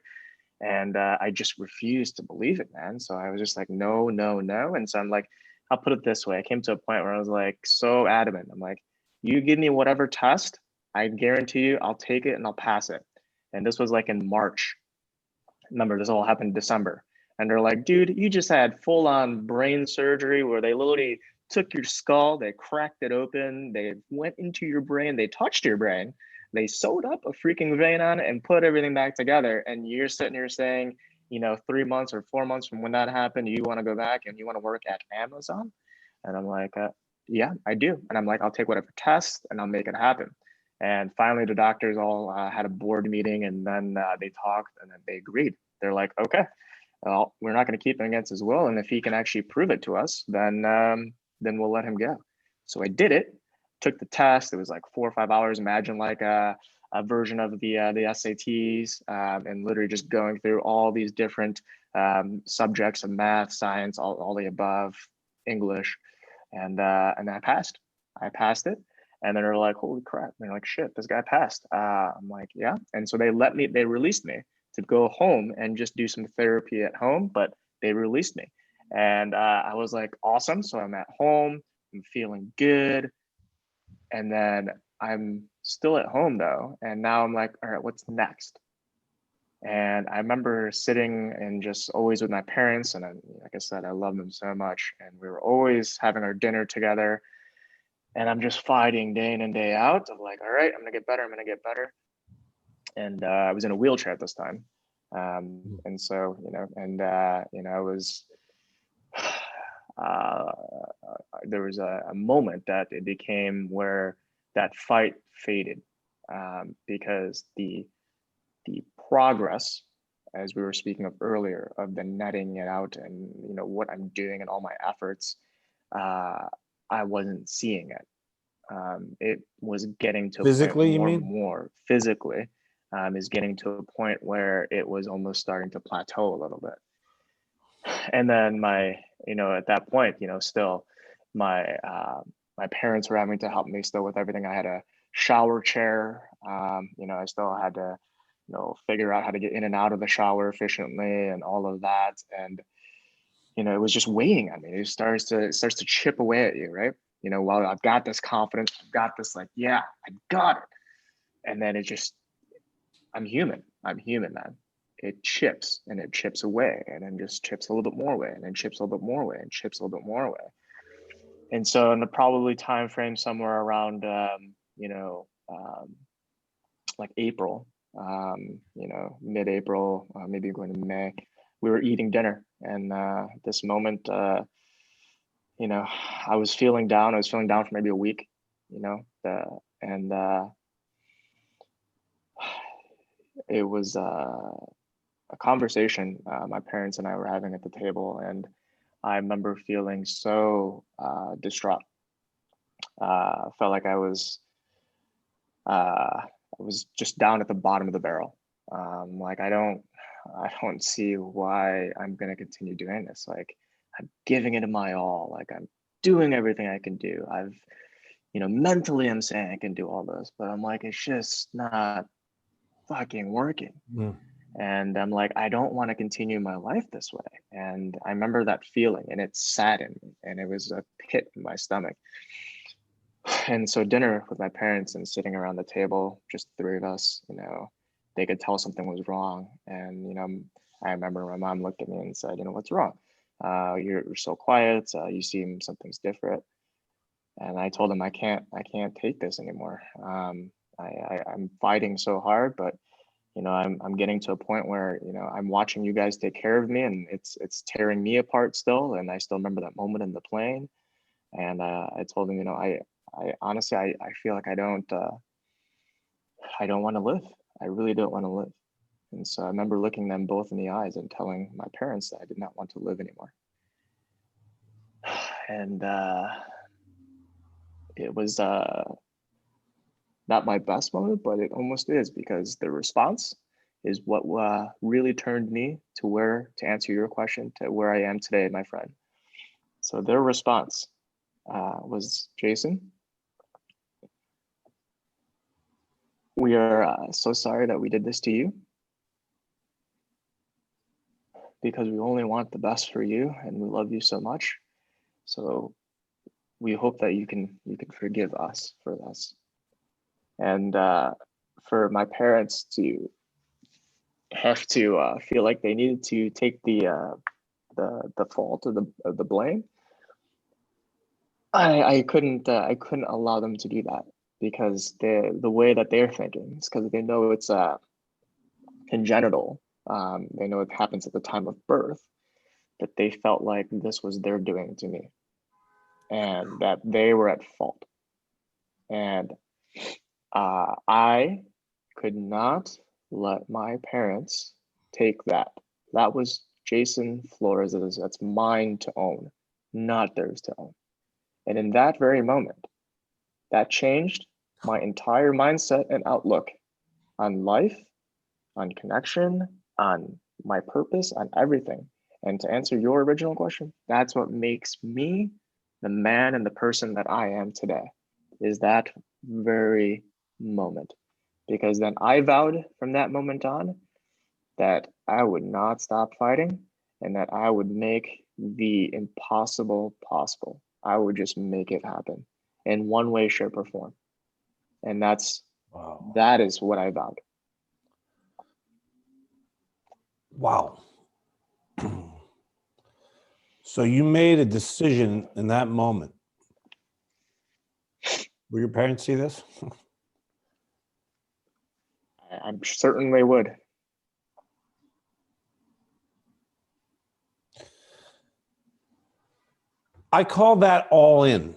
And I just refused to believe it, man. So I was just like, no. And so I'm like, I'll put it this way. I came to a point where I was like so adamant. I'm like, you give me whatever test, I guarantee you I'll take it and I'll pass it. And this was like in March. Remember, this all happened in December. And they're like, dude, you just had full on brain surgery where they literally took your skull, they cracked it open, they went into your brain, they touched your brain, they sewed up a freaking vein on it and put everything back together. And you're sitting here saying, 3 months or 4 months from when that happened, you want to go back and you want to work at Amazon? And I'm like, yeah, I do. And I'm like, I'll take whatever test and I'll make it happen. And finally, the doctors all had a board meeting, and then they talked, and then they agreed. They're like, okay, well, we're not going to keep him against his will, and if he can actually prove it to us, then we'll let him go. So I did it, took the test. It was like 4 or 5 hours. Imagine like a version of the SATs, and literally just going through all these different subjects of math, science, all the above, English, and then I passed. I passed it. And then they're like, holy crap. And they're like, shit, this guy passed. I'm like, yeah. And so they released me to go home and just do some therapy at home, but they released me. And I was like, awesome. So I'm at home, I'm feeling good. And then I'm still at home though. And now I'm like, all right, what's next? And I remember sitting and just always with my parents. And like I said, I love them so much. And we were always having our dinner together. And I'm just fighting day in and day out of like, all right, I'm gonna get better. I'm gonna get better. And I was in a wheelchair at this time. And so, I was, there was a moment that it became where that fight faded, because the progress, as we were speaking of earlier, of the netting it out and, what I'm doing and all my efforts, I wasn't seeing it. It was getting to physically, a point you mean? more physically, is getting to a point where it was almost starting to plateau a little bit. And then at that point, still my parents were having to help me still with everything. I had a shower chair. I still had to, figure out how to get in and out of the shower efficiently and all of that. And, it was just weighing on me. It starts to chip away at you, right? While I've got this confidence, I've got this like, yeah, I got it. And then I'm human, man. It chips and it chips away and then just chips a little bit more away and then chips a little bit more away and chips a little bit more away. And so in the probably time frame somewhere around, like April, mid-April, maybe going to May, we were eating dinner. And this moment, I was feeling down. I was feeling down for maybe a week, it was a conversation my parents and I were having at the table, and I remember feeling so distraught. Felt like I was just down at the bottom of the barrel. Like I don't see why I'm gonna continue doing this. Like I'm giving it my all. Like I'm doing everything I can do. I've, mentally I'm saying I can do all this, but I'm like, it's just not fucking working. And I'm like, I don't want to continue my life this way. And I remember that feeling, and it saddened me, and it was a pit in my stomach. And so dinner with my parents and sitting around the table, just the three of us, they could tell something was wrong. And, I remember my mom looked at me and said, what's wrong? You're so quiet. You seem something's different. And I told him, I can't take this anymore. I'm fighting so hard, but I'm getting to a point where, I'm watching you guys take care of me, and it's tearing me apart still. And I still remember that moment in the plane. And I told him, I honestly, I feel like I don't want to live. I really don't want to live. And so I remember looking them both in the eyes and telling my parents that I did not want to live anymore. And it was not my best moment, but it almost is, because the response is what really turned me to answer your question, to where I am today, my friend. So their response was, Jason, we are so sorry that we did this to you, because we only want the best for you and we love you so much. So we hope that you can forgive us for this. And for my parents to have to feel like they needed to take the fault or the blame, I couldn't allow them to do that, because the way that they're thinking is because they know it's congenital. They know it happens at the time of birth, but they felt like this was their doing to me, and that they were at fault. And I could not let my parents take that. That was Jason Flores. That's mine to own, not theirs to own. And in that very moment, that changed my entire mindset and outlook on life, on connection, on my purpose, on everything. And to answer your original question, that's what makes me the man and the person that I am today, is that very moment. Because then I vowed from that moment on that I would not stop fighting, and that I would make the impossible possible. I would just make it happen in one way, shape, or form. And that is what I vowed. Wow. So you made a decision in that moment. Will your parents see this? I'm certain they would. I call that all in.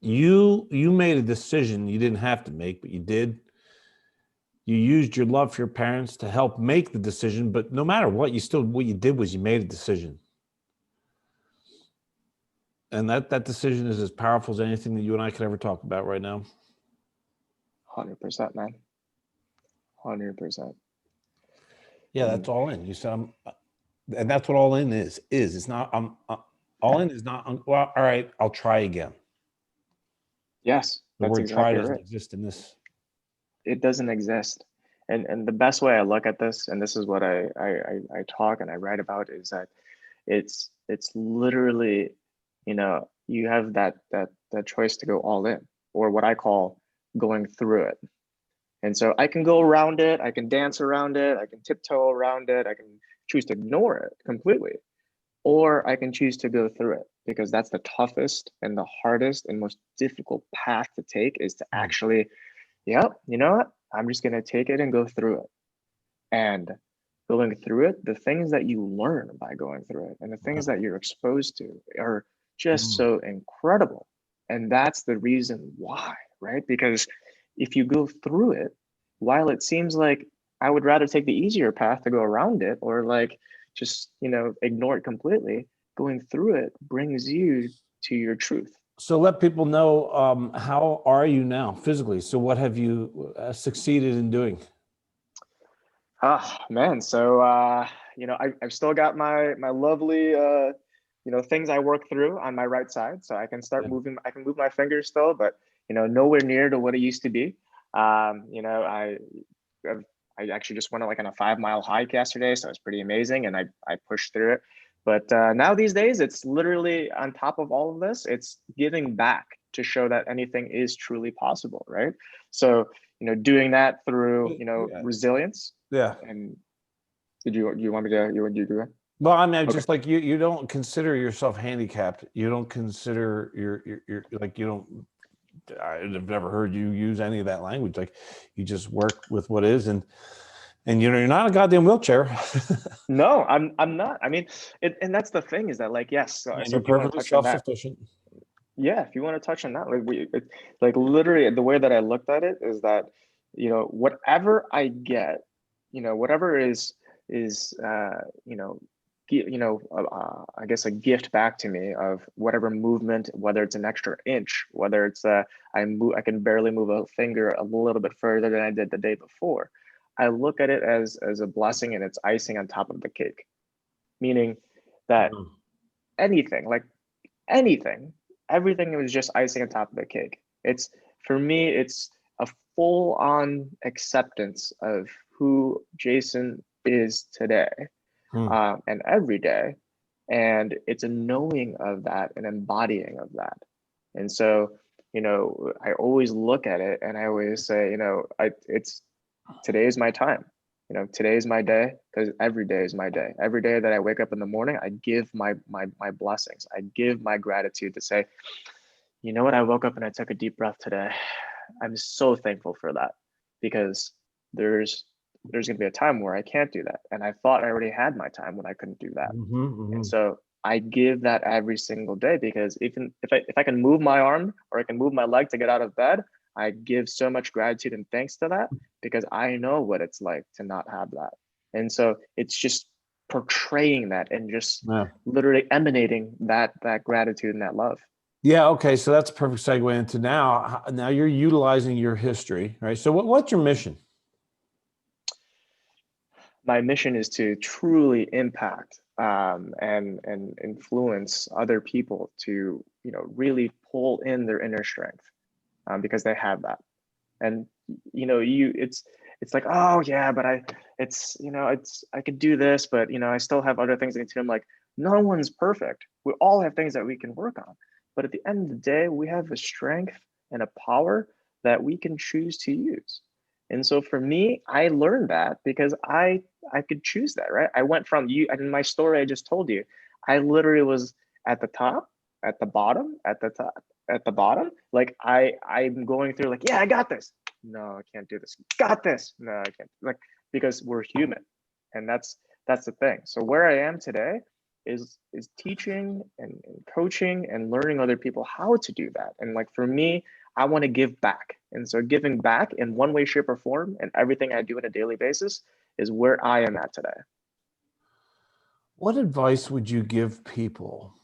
You made a decision you didn't have to make, but you did. You used your love for your parents to help make the decision, but no matter what, what you did was you made a decision. And that decision is as powerful as anything that you and I could ever talk about right now. 100%, man. 100%. Yeah, that's all in. You said, and that's what all in is. It's not, all in is not, well, all right, I'll try again. Yes, the that's word exactly try doesn't right. exist in this. It doesn't exist. And the best way I look at this, and this is what I talk and I write about, is that it's literally, you have that choice to go all in, or what I call going through it. And so I can go around it, I can dance around it, I can tiptoe around it, I can choose to ignore it completely, or I can choose to go through it, because that's the toughest and the hardest and most difficult path to take, is to actually, yep, you know what? I'm just going to take it and go through it. And going through it, the things that you learn by going through it and the things that you're exposed to are just so incredible. And that's the reason why, right? Because if you go through it, while it seems like I would rather take the easier path to go around it, or like just, ignore it completely, going through it brings you to your truth. So let people know, how are you now physically? So what have you succeeded in doing? Man. So, I've still got my lovely, things I work through on my right side. So I can start moving, I can move my fingers still, but, nowhere near to what it used to be. I actually just went on a 5-mile hike yesterday. So it's pretty amazing. And I pushed through it. But now these days, it's literally on top of all of this, it's giving back to show that anything is truly possible, right? So, doing that through, resilience. Yeah. And you want me to, you do that? Well, I mean, okay. Just like you don't consider yourself handicapped. You don't consider you're like, you don't, I've never heard you use any of that language. Like, you just work with what is, and you're not a goddamn wheelchair. No, I'm not. I mean, and that's the thing, is that, like, yes, so you're perfectly self-sufficient. Yeah, if you want to touch on that, like literally the way that I looked at it is that, whatever I get, whatever is I guess a gift back to me of whatever movement, whether it's an extra inch, whether it's I can barely move a finger a little bit further than I did the day before. I look at it as a blessing, and it's icing on top of the cake, meaning that anything, everything was just icing on top of the cake. For me, it's a full-on acceptance of who Jason is today, and every day. And it's a knowing of that and embodying of that. And so, I always look at it and I always say, today is my time. today is my day, because every day is my day. Every day that I wake up in the morning, I give my blessings. I give my gratitude to say, you know what, I woke up and I took a deep breath today. I'm so thankful for that, because there's going to be a time where I can't do that. And I thought I already had my time when I couldn't do that. And so I give that every single day, because even if I can move my arm or I can move my leg to get out of bed, I give so much gratitude and thanks to that, because I know what it's like to not have that. And so it's just portraying that and just literally emanating that gratitude and that love. Yeah. Okay. So that's a perfect segue into now you're utilizing your history, right? So what's your mission? My mission is to truly impact and influence other people to, really pull in their inner strength, because they have that. And, it's like, oh yeah, but I could do this, but, I still have other things I need to do. I'm like, no one's perfect. We all have things that we can work on. But at the end of the day, we have a strength and a power that we can choose to use. And so for me, I learned that because I could choose that, right? I went from you, and in my story I just told you, I literally was at the top, at the bottom, at the top, at the bottom. Like I'm going through like, yeah, I got this. No, I can't do this. Got this. No, I can't. Like, because we're human. And that's the thing. So where I am today is teaching and coaching and learning other people how to do that. And like for me, I want to give back. And so giving back in one way, shape, or form, and everything I do on a daily basis is where I am at today. What advice would you give people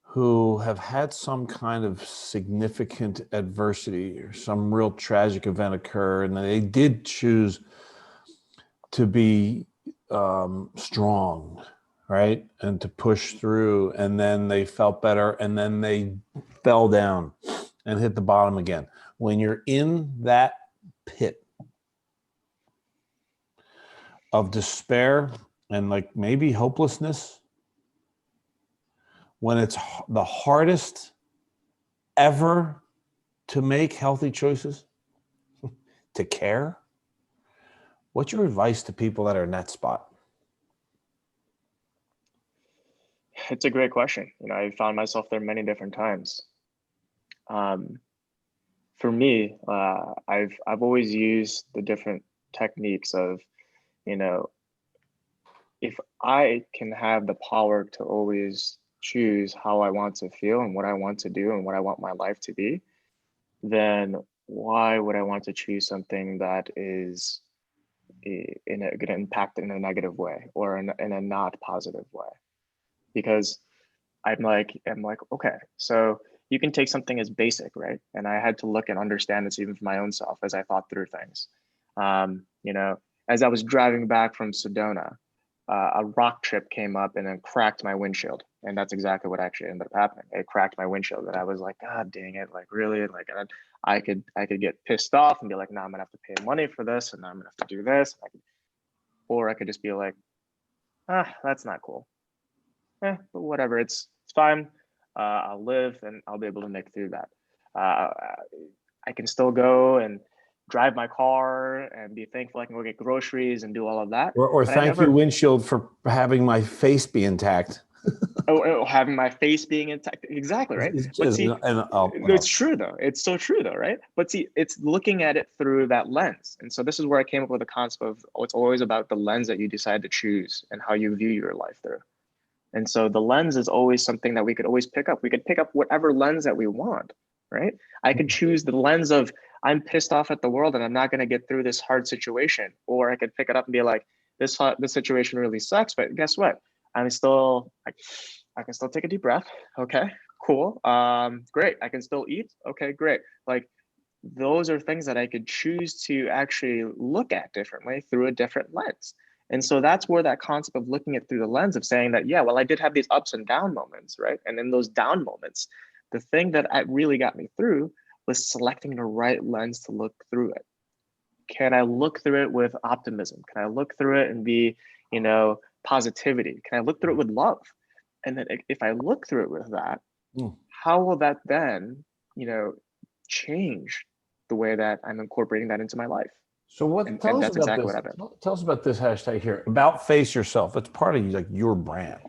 who have had some kind of significant adversity or some real tragic event occur, and they did choose to be strong, right? And to push through, and then they felt better, and then they fell down and hit the bottom again. When you're in that pit of despair and like maybe hopelessness, when it's the hardest ever to make healthy choices, to care, what's your advice to people that are in that spot? It's a great question. I found myself there many different times. For me, I've always used the different techniques of, if I can have the power to always choose how I want to feel and what I want to do and what I want my life to be, then why would I want to choose something that is going to impact in a negative way or in a not positive way? Because I'm like, okay, so you can take something as basic, right? And I had to look and understand this even for my own self as I thought through things. As I was driving back from Sedona, a rock chip came up and then cracked my windshield. And that's exactly what actually ended up happening. It cracked my windshield, and I was like, God dang it. Like, really? Like, I could get pissed off and be like, no, I'm gonna have to pay money for this, and now I'm gonna have to do this. Or I could just be like, that's not cool. But whatever, it's fine. I'll live and I'll be able to make through that. I can still go and drive my car and be thankful I can go get groceries and do all of that. Or thank you, windshield, for having my face be intact. Having my face being intact. Exactly, right? But see, it's true though. It's so true though, right? But see, it's looking at it through that lens. And so this is where I came up with the concept of, it's always about the lens that you decide to choose and how you view your life through. And so the lens is always something that we could always pick up. We could pick up whatever lens that we want, right? I could choose the lens of, I'm pissed off at the world and I'm not going to get through this hard situation. Or I could pick it up and be like, this situation really sucks, but guess what? I can still take a deep breath. Okay, cool. Great. I can still eat. Okay, great. Like, those are things that I could choose to actually look at differently through a different lens. And so that's where that concept of looking at through the lens of saying that, yeah, well, I did have these ups and down moments, right? And in those down moments, the thing that really got me through was selecting the right lens to look through it. Can I look through it with optimism? Can I look through it and be, positivity? Can I look through it with love? And then if I look through it with that, how will that then, change the way that I'm incorporating that into my life? So tell us that's about exactly this. what happened. Tell us about this hashtag here. About face yourself. That's part of like your brand.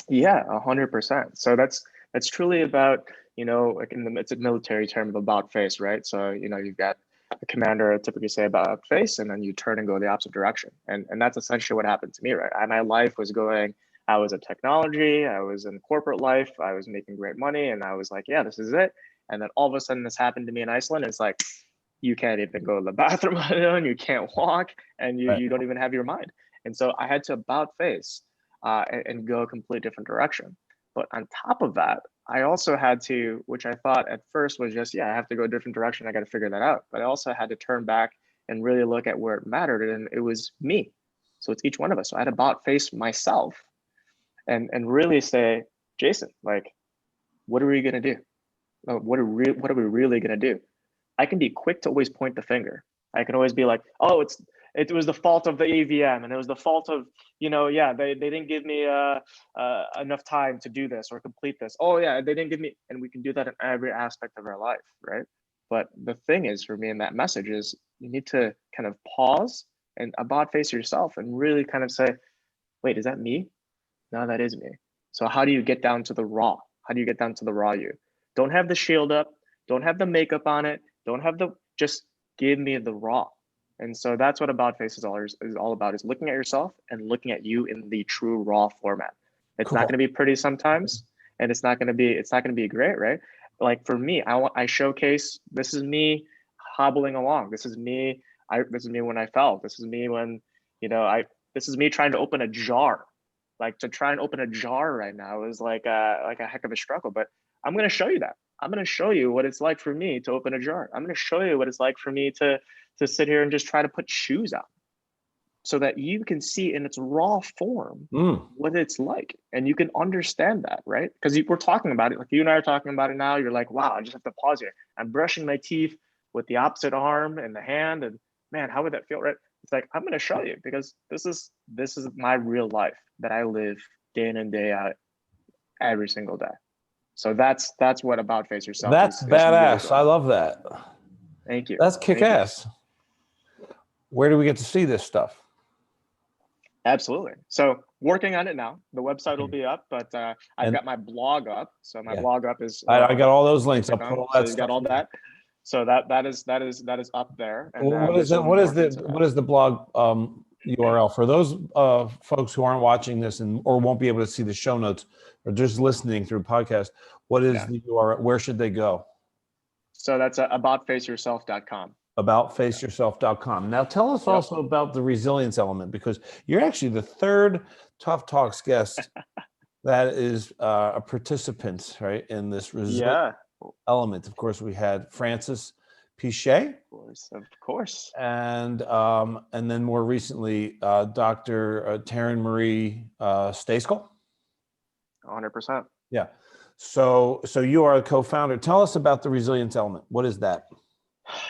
Yeah, 100%. So that's truly about, like it's a military term of about face, right? So, you've got a commander typically say about face, and then you turn and go the opposite direction. And that's essentially what happened to me, right? My life was going, I was in technology, I was in corporate life, I was making great money, and I was like, yeah, this is it. And then all of a sudden this happened to me in Iceland. It's like, you can't even go to the bathroom alone, you can't walk, and you don't even have your mind. And so I had to about face and go a complete different direction. But on top of that, I also had to, which I thought at first was just, yeah, I have to go a different direction. I got to figure that out. But I also had to turn back and really look at where it mattered. And it was me. So it's each one of us. So I had to about face myself and really say, Jason, like, what are we going to do? What are we really going to do? I can be quick to always point the finger. I can always be like, oh, it was the fault of the AVM, and it was the fault of, yeah, they didn't give me enough time to do this or complete this. Oh yeah, they didn't give me, and we can do that in every aspect of our life, right? But the thing is, for me in that message is you need to kind of pause and about face yourself and really kind of say, wait, is that me? No, that is me. So how do you get down to the raw? How do you get down to the raw you? Don't have the shield up, don't have the makeup on it, don't have just give me the raw. And so that's what about face is all about, is looking at yourself and looking at you in the true raw format. It's not going to be pretty sometimes, and it's not going to be great, right? Like for me, I showcase, this is me hobbling along. This is me. This is me when I fell. This is me when, this is me trying to open a jar. Like to try and open a jar right now is like a heck of a struggle, but I'm going to show you that. I'm going to show you what it's like for me to open a jar. I'm going to show you what it's like for me to sit here and just try to put shoes on, so that you can see in its raw form what it's like, and you can understand that, right? Because we're talking about it, like you and I are talking about it now. You're like, wow, I just have to pause here. I'm brushing my teeth with the opposite arm and the hand, and man, how would that feel, right? It's like, I'm going to show you, because this is my real life that I live day in and day out every single day. So that's what about face yourself. That's badass. I love that. Thank you. That's kick ass. Where do we get to see this stuff? Absolutely. So working on it now. The website will be up, but I've got my blog up. So my blog up is. I got all those links. I'll put all that. So you've got all that. So that is up there. And what is the blog URL for those folks who aren't watching this or won't be able to see the show notes or just listening through podcast? What is the URL? Where should they go? So that's aboutfaceyourself.com. Aboutfaceyourself.com. Now tell us also about the resilience element, because you're actually the third Tough Talks guest that is a participant, right, in this resilience element. Of course, we had Francis Pichet. Of course. And then more recently, Dr. Taryn Marie Stayskull. 100%. Yeah. So you are a co-founder. Tell us about the resilience element. What is that?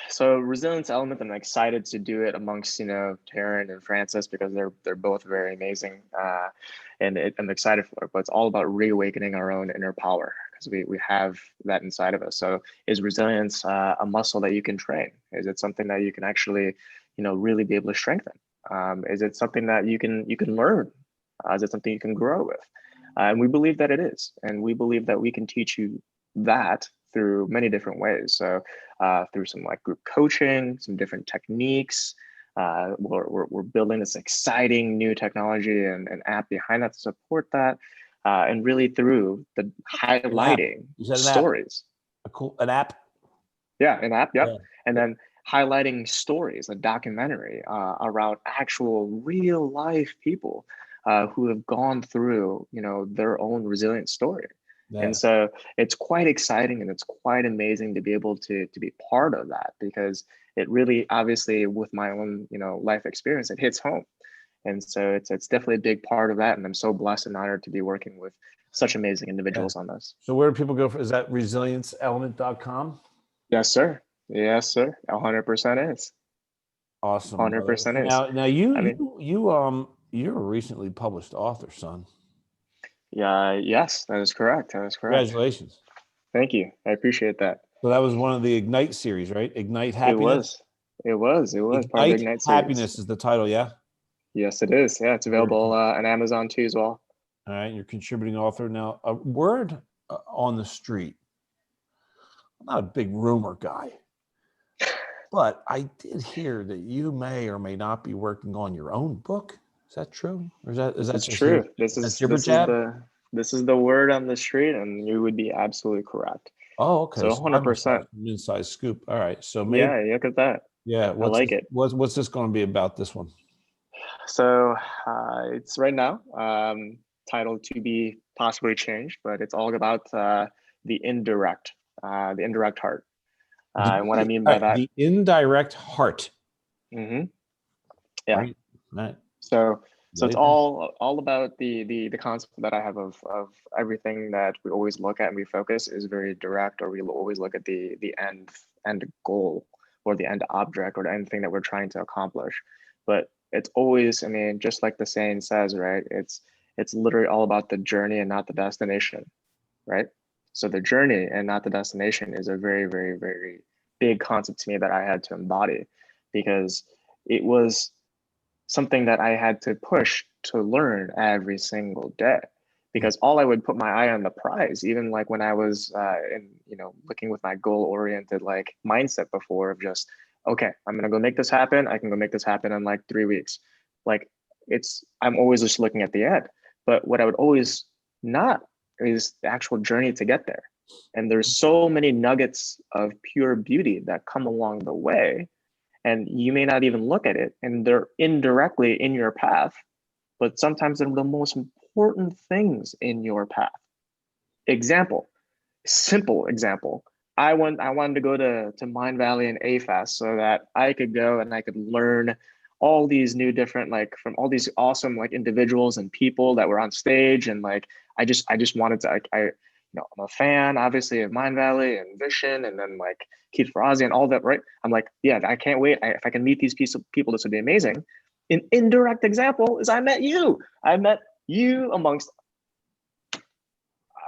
So resilience element, I'm excited to do it amongst, Taryn and Francis, because they're both very amazing. And I'm excited for it, but it's all about reawakening our own inner power, because we have that inside of us. So is resilience a muscle that you can train? Is it something that you can actually, really be able to strengthen? Is it something that you can learn? Is it something you can grow with? And we believe that it is. And we believe that we can teach you that through many different ways. So through some like group coaching, some different techniques. We're building this exciting new technology and an app behind that to support that. And really through the highlighting stories. An app? Yeah, an app, yep. Yeah. And then highlighting stories, a documentary around actual real life people who have gone through, their own resilient story. Yeah. And so it's quite exciting and it's quite amazing to be able to be part of that, because it really, obviously, with my own, life experience, it hits home. And so it's definitely a big part of that. And I'm so blessed and honored to be working with such amazing individuals on this. So where do people go? Is that resilienceelement.com? Yes, sir. Yes, sir. 100% is. Awesome. 100% is. Now you're a recently published author, son. Yeah. Yes, that is correct. Congratulations. Thank you. I appreciate that. So that was one of the Ignite series, right? Ignite Happiness. It It was part of Ignite Happiness series. is the title, yeah? Yes, it is. Yeah, it's available on Amazon too as well. All right, you're contributing author. Now, a word on the street. I'm not a big rumor guy, but I did hear that you may or may not be working on your own book. Is that true? Or is that just true? This is the word on the street, and you would be absolutely correct. Oh, okay. So 100%. Inside scoop. All right. So maybe, yeah, look at that. Yeah, I like it. What's this going to be about, this one? So it's right now titled to be possibly changed, but it's all about the indirect heart. And what I mean by that, the indirect heart. Mm-hmm. Yeah. Right. So it's all about the concept that I have of everything that we always look at and we focus is very direct, or we always look at the end goal or the end object or the end thing that we're trying to accomplish. But it's always, I mean, just like the saying says, right? It's literally all about the journey and not the destination, right? So the journey and not the destination is a very, very, very big concept to me that I had to embody, because it was something that I had to push to learn every single day, because all I would put my eye on the prize, even like when I was looking with my goal-oriented like mindset before of just, okay, I'm gonna go make this happen. I can go make this happen in like 3 weeks. Like I'm always just looking at the end. But what I would always not is the actual journey to get there. And there's so many nuggets of pure beauty that come along the way, and you may not even look at it, and they're indirectly in your path, but sometimes they're the most important things in your path. Simple example. I wanted to go to Mind Valley and AFAS so that I could go and I could learn all these new different, like from all these awesome like individuals and people that were on stage. And like, I just wanted to, I'm a fan obviously of Mind Valley and Vision, and then like Keith Ferrazzi and all that, right? I'm like, yeah, I can't wait. If I can meet these people, this would be amazing. An indirect example is I met you amongst,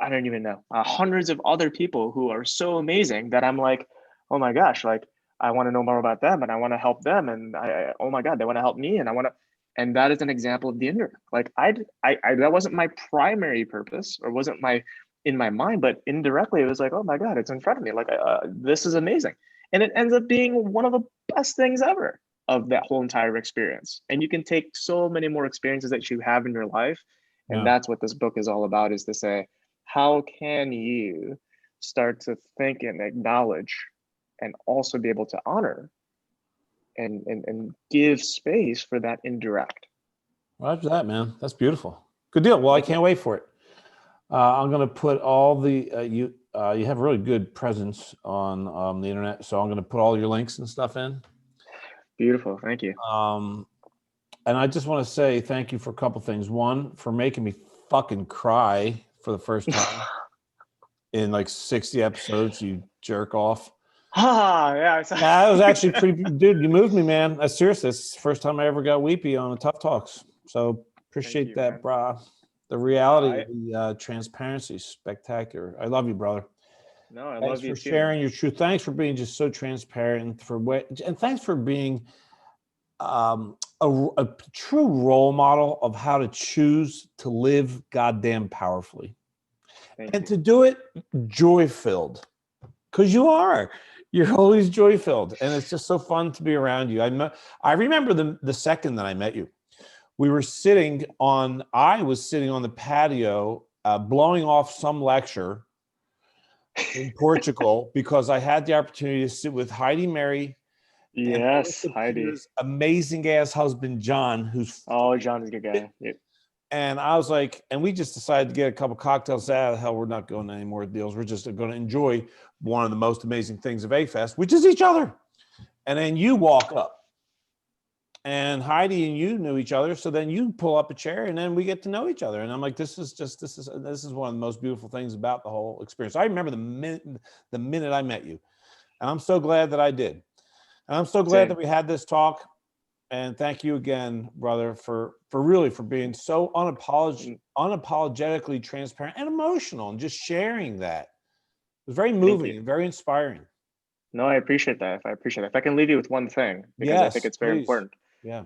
I don't even know, hundreds of other people who are so amazing that I'm like, oh my gosh, like I want to know more about them and I want to help them, and oh my God, they want to help me, and that is an example of the indirect. Like I that wasn't my primary purpose, or wasn't in my mind, but indirectly it was like, oh my God, it's in front of me. Like this is amazing, and it ends up being one of the best things ever of that whole entire experience. And you can take so many more experiences that you have in your life, and that's what this book is all about, is to say, how can you start to think and acknowledge and also be able to honor and give space for that indirect. Roger that, man. That's beautiful. Good deal. Well, I can't wait for it. I'm going to put all the, you have a really good presence on the internet, so I'm going to put all your links and stuff in. Beautiful. Thank you. And I just want to say thank you for a couple things. One, for making me fucking cry for the first time in like 60 episodes, you jerk off. Yeah. That was actually pretty, dude, you moved me, man. Seriously, it's the first time I ever got weepy on the Tough Talks. So appreciate that, man. Brah. The reality, the transparency is spectacular. I love you, brother. No, I thanks love you for too, sharing man. your truth. Thanks for being just so transparent, and thanks for being a true role model of how to choose to live goddamn powerfully. And to do it joy-filled, because you are. You're always joy-filled, and it's just so fun to be around you. I remember the second that I met you. I was sitting on the patio blowing off some lecture in Portugal because I had the opportunity to sit with Heidi Mary. Yes, Heidi. Amazing ass husband, John, John's a good guy. Yep. And I was like, and we just decided to get a couple cocktails. Hell, we're not going to any more deals. We're just going to enjoy one of the most amazing things of A-Fest, which is each other. And then you walk up. And Heidi and you knew each other, so then you pull up a chair, and then we get to know each other. And I'm like, this is one of the most beautiful things about the whole experience. I remember the minute I met you, and I'm so glad that I did. And I'm so glad that we had this talk. And thank you again, brother, for being so unapologetically transparent and emotional, and just sharing that. It was very moving and very inspiring. No, I appreciate that. I appreciate that. If I can leave you with one thing, because I think Yes, it's very please. important. Yeah.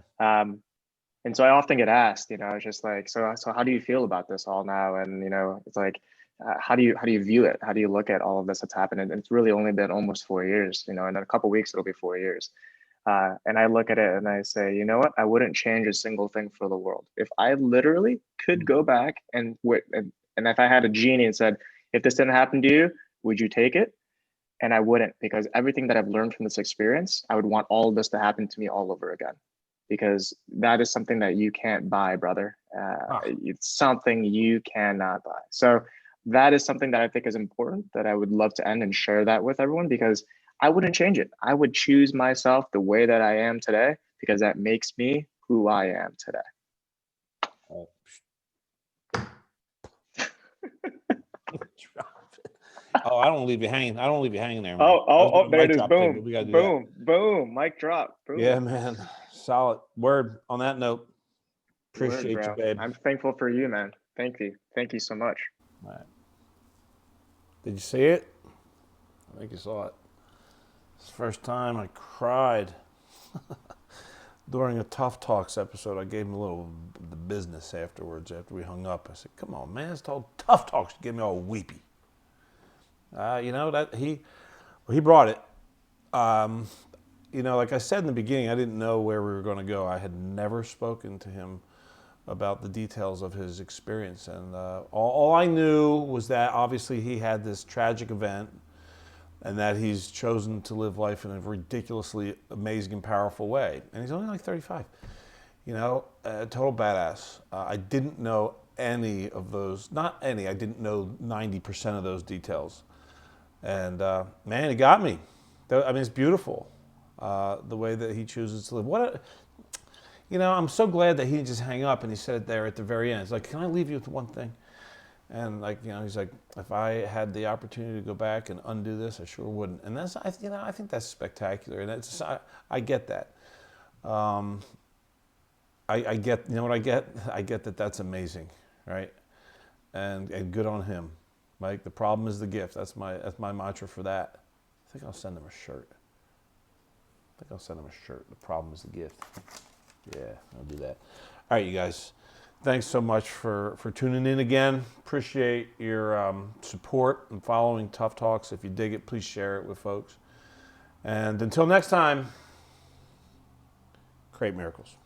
And so I often get asked, it's just like, so how do you feel about this all now? And, it's like, how do you view it? How do you look at all of this that's happened? And it's really only been almost 4 years, and in a couple of weeks, it'll be 4 years. And I look at it and I say, you know what? I wouldn't change a single thing for the world. If I literally could go back and if I had a genie and said, if this didn't happen to you, would you take it? And I wouldn't, because everything that I've learned from this experience, I would want all of this to happen to me all over again, because that is something that you can't buy, brother. It's something you cannot buy. So that is something that I think is important, that I would love to end and share that with everyone, because I wouldn't change it. I would choose myself the way that I am today, because that makes me who I am today. Oh, I don't leave you hanging. I don't leave you hanging there, man. Oh, there it is. Boom, we gotta do boom, boom. Mic drop. Boom. Yeah, man. Solid. Word. On that note, appreciate you, babe. I'm thankful for you, man. Thank you. Thank you so much. All right. Did you see it? I think you saw it. It's the first time I cried during a Tough Talks episode. I gave him a little the business afterwards, after we hung up. I said, come on, man, it's called Tough Talks. You get me all weepy. That he brought it. Like I said in the beginning, I didn't know where we were going to go. I had never spoken to him about the details of his experience. And all I knew was that obviously he had this tragic event, and that he's chosen to live life in a ridiculously amazing and powerful way. And he's only like 35. A total badass. I didn't know any of those, not any, I didn't know 90% of those details. And man, it got me. It's beautiful, the way that he chooses to live. I'm so glad that he didn't just hang up and he said it there at the very end. It's like, can I leave you with one thing? And he's like, if I had the opportunity to go back and undo this, I sure wouldn't. And I think that's spectacular. And I get that. I get, what I get? I get that that's amazing, right? And good on him. Mike, the problem is the gift. That's my mantra for that. I think I'll send him a shirt. The problem is the gift. Yeah, I'll do that. All right, you guys. Thanks so much for tuning in again. Appreciate your support and following Tough Talks. If you dig it, please share it with folks. And until next time, create miracles.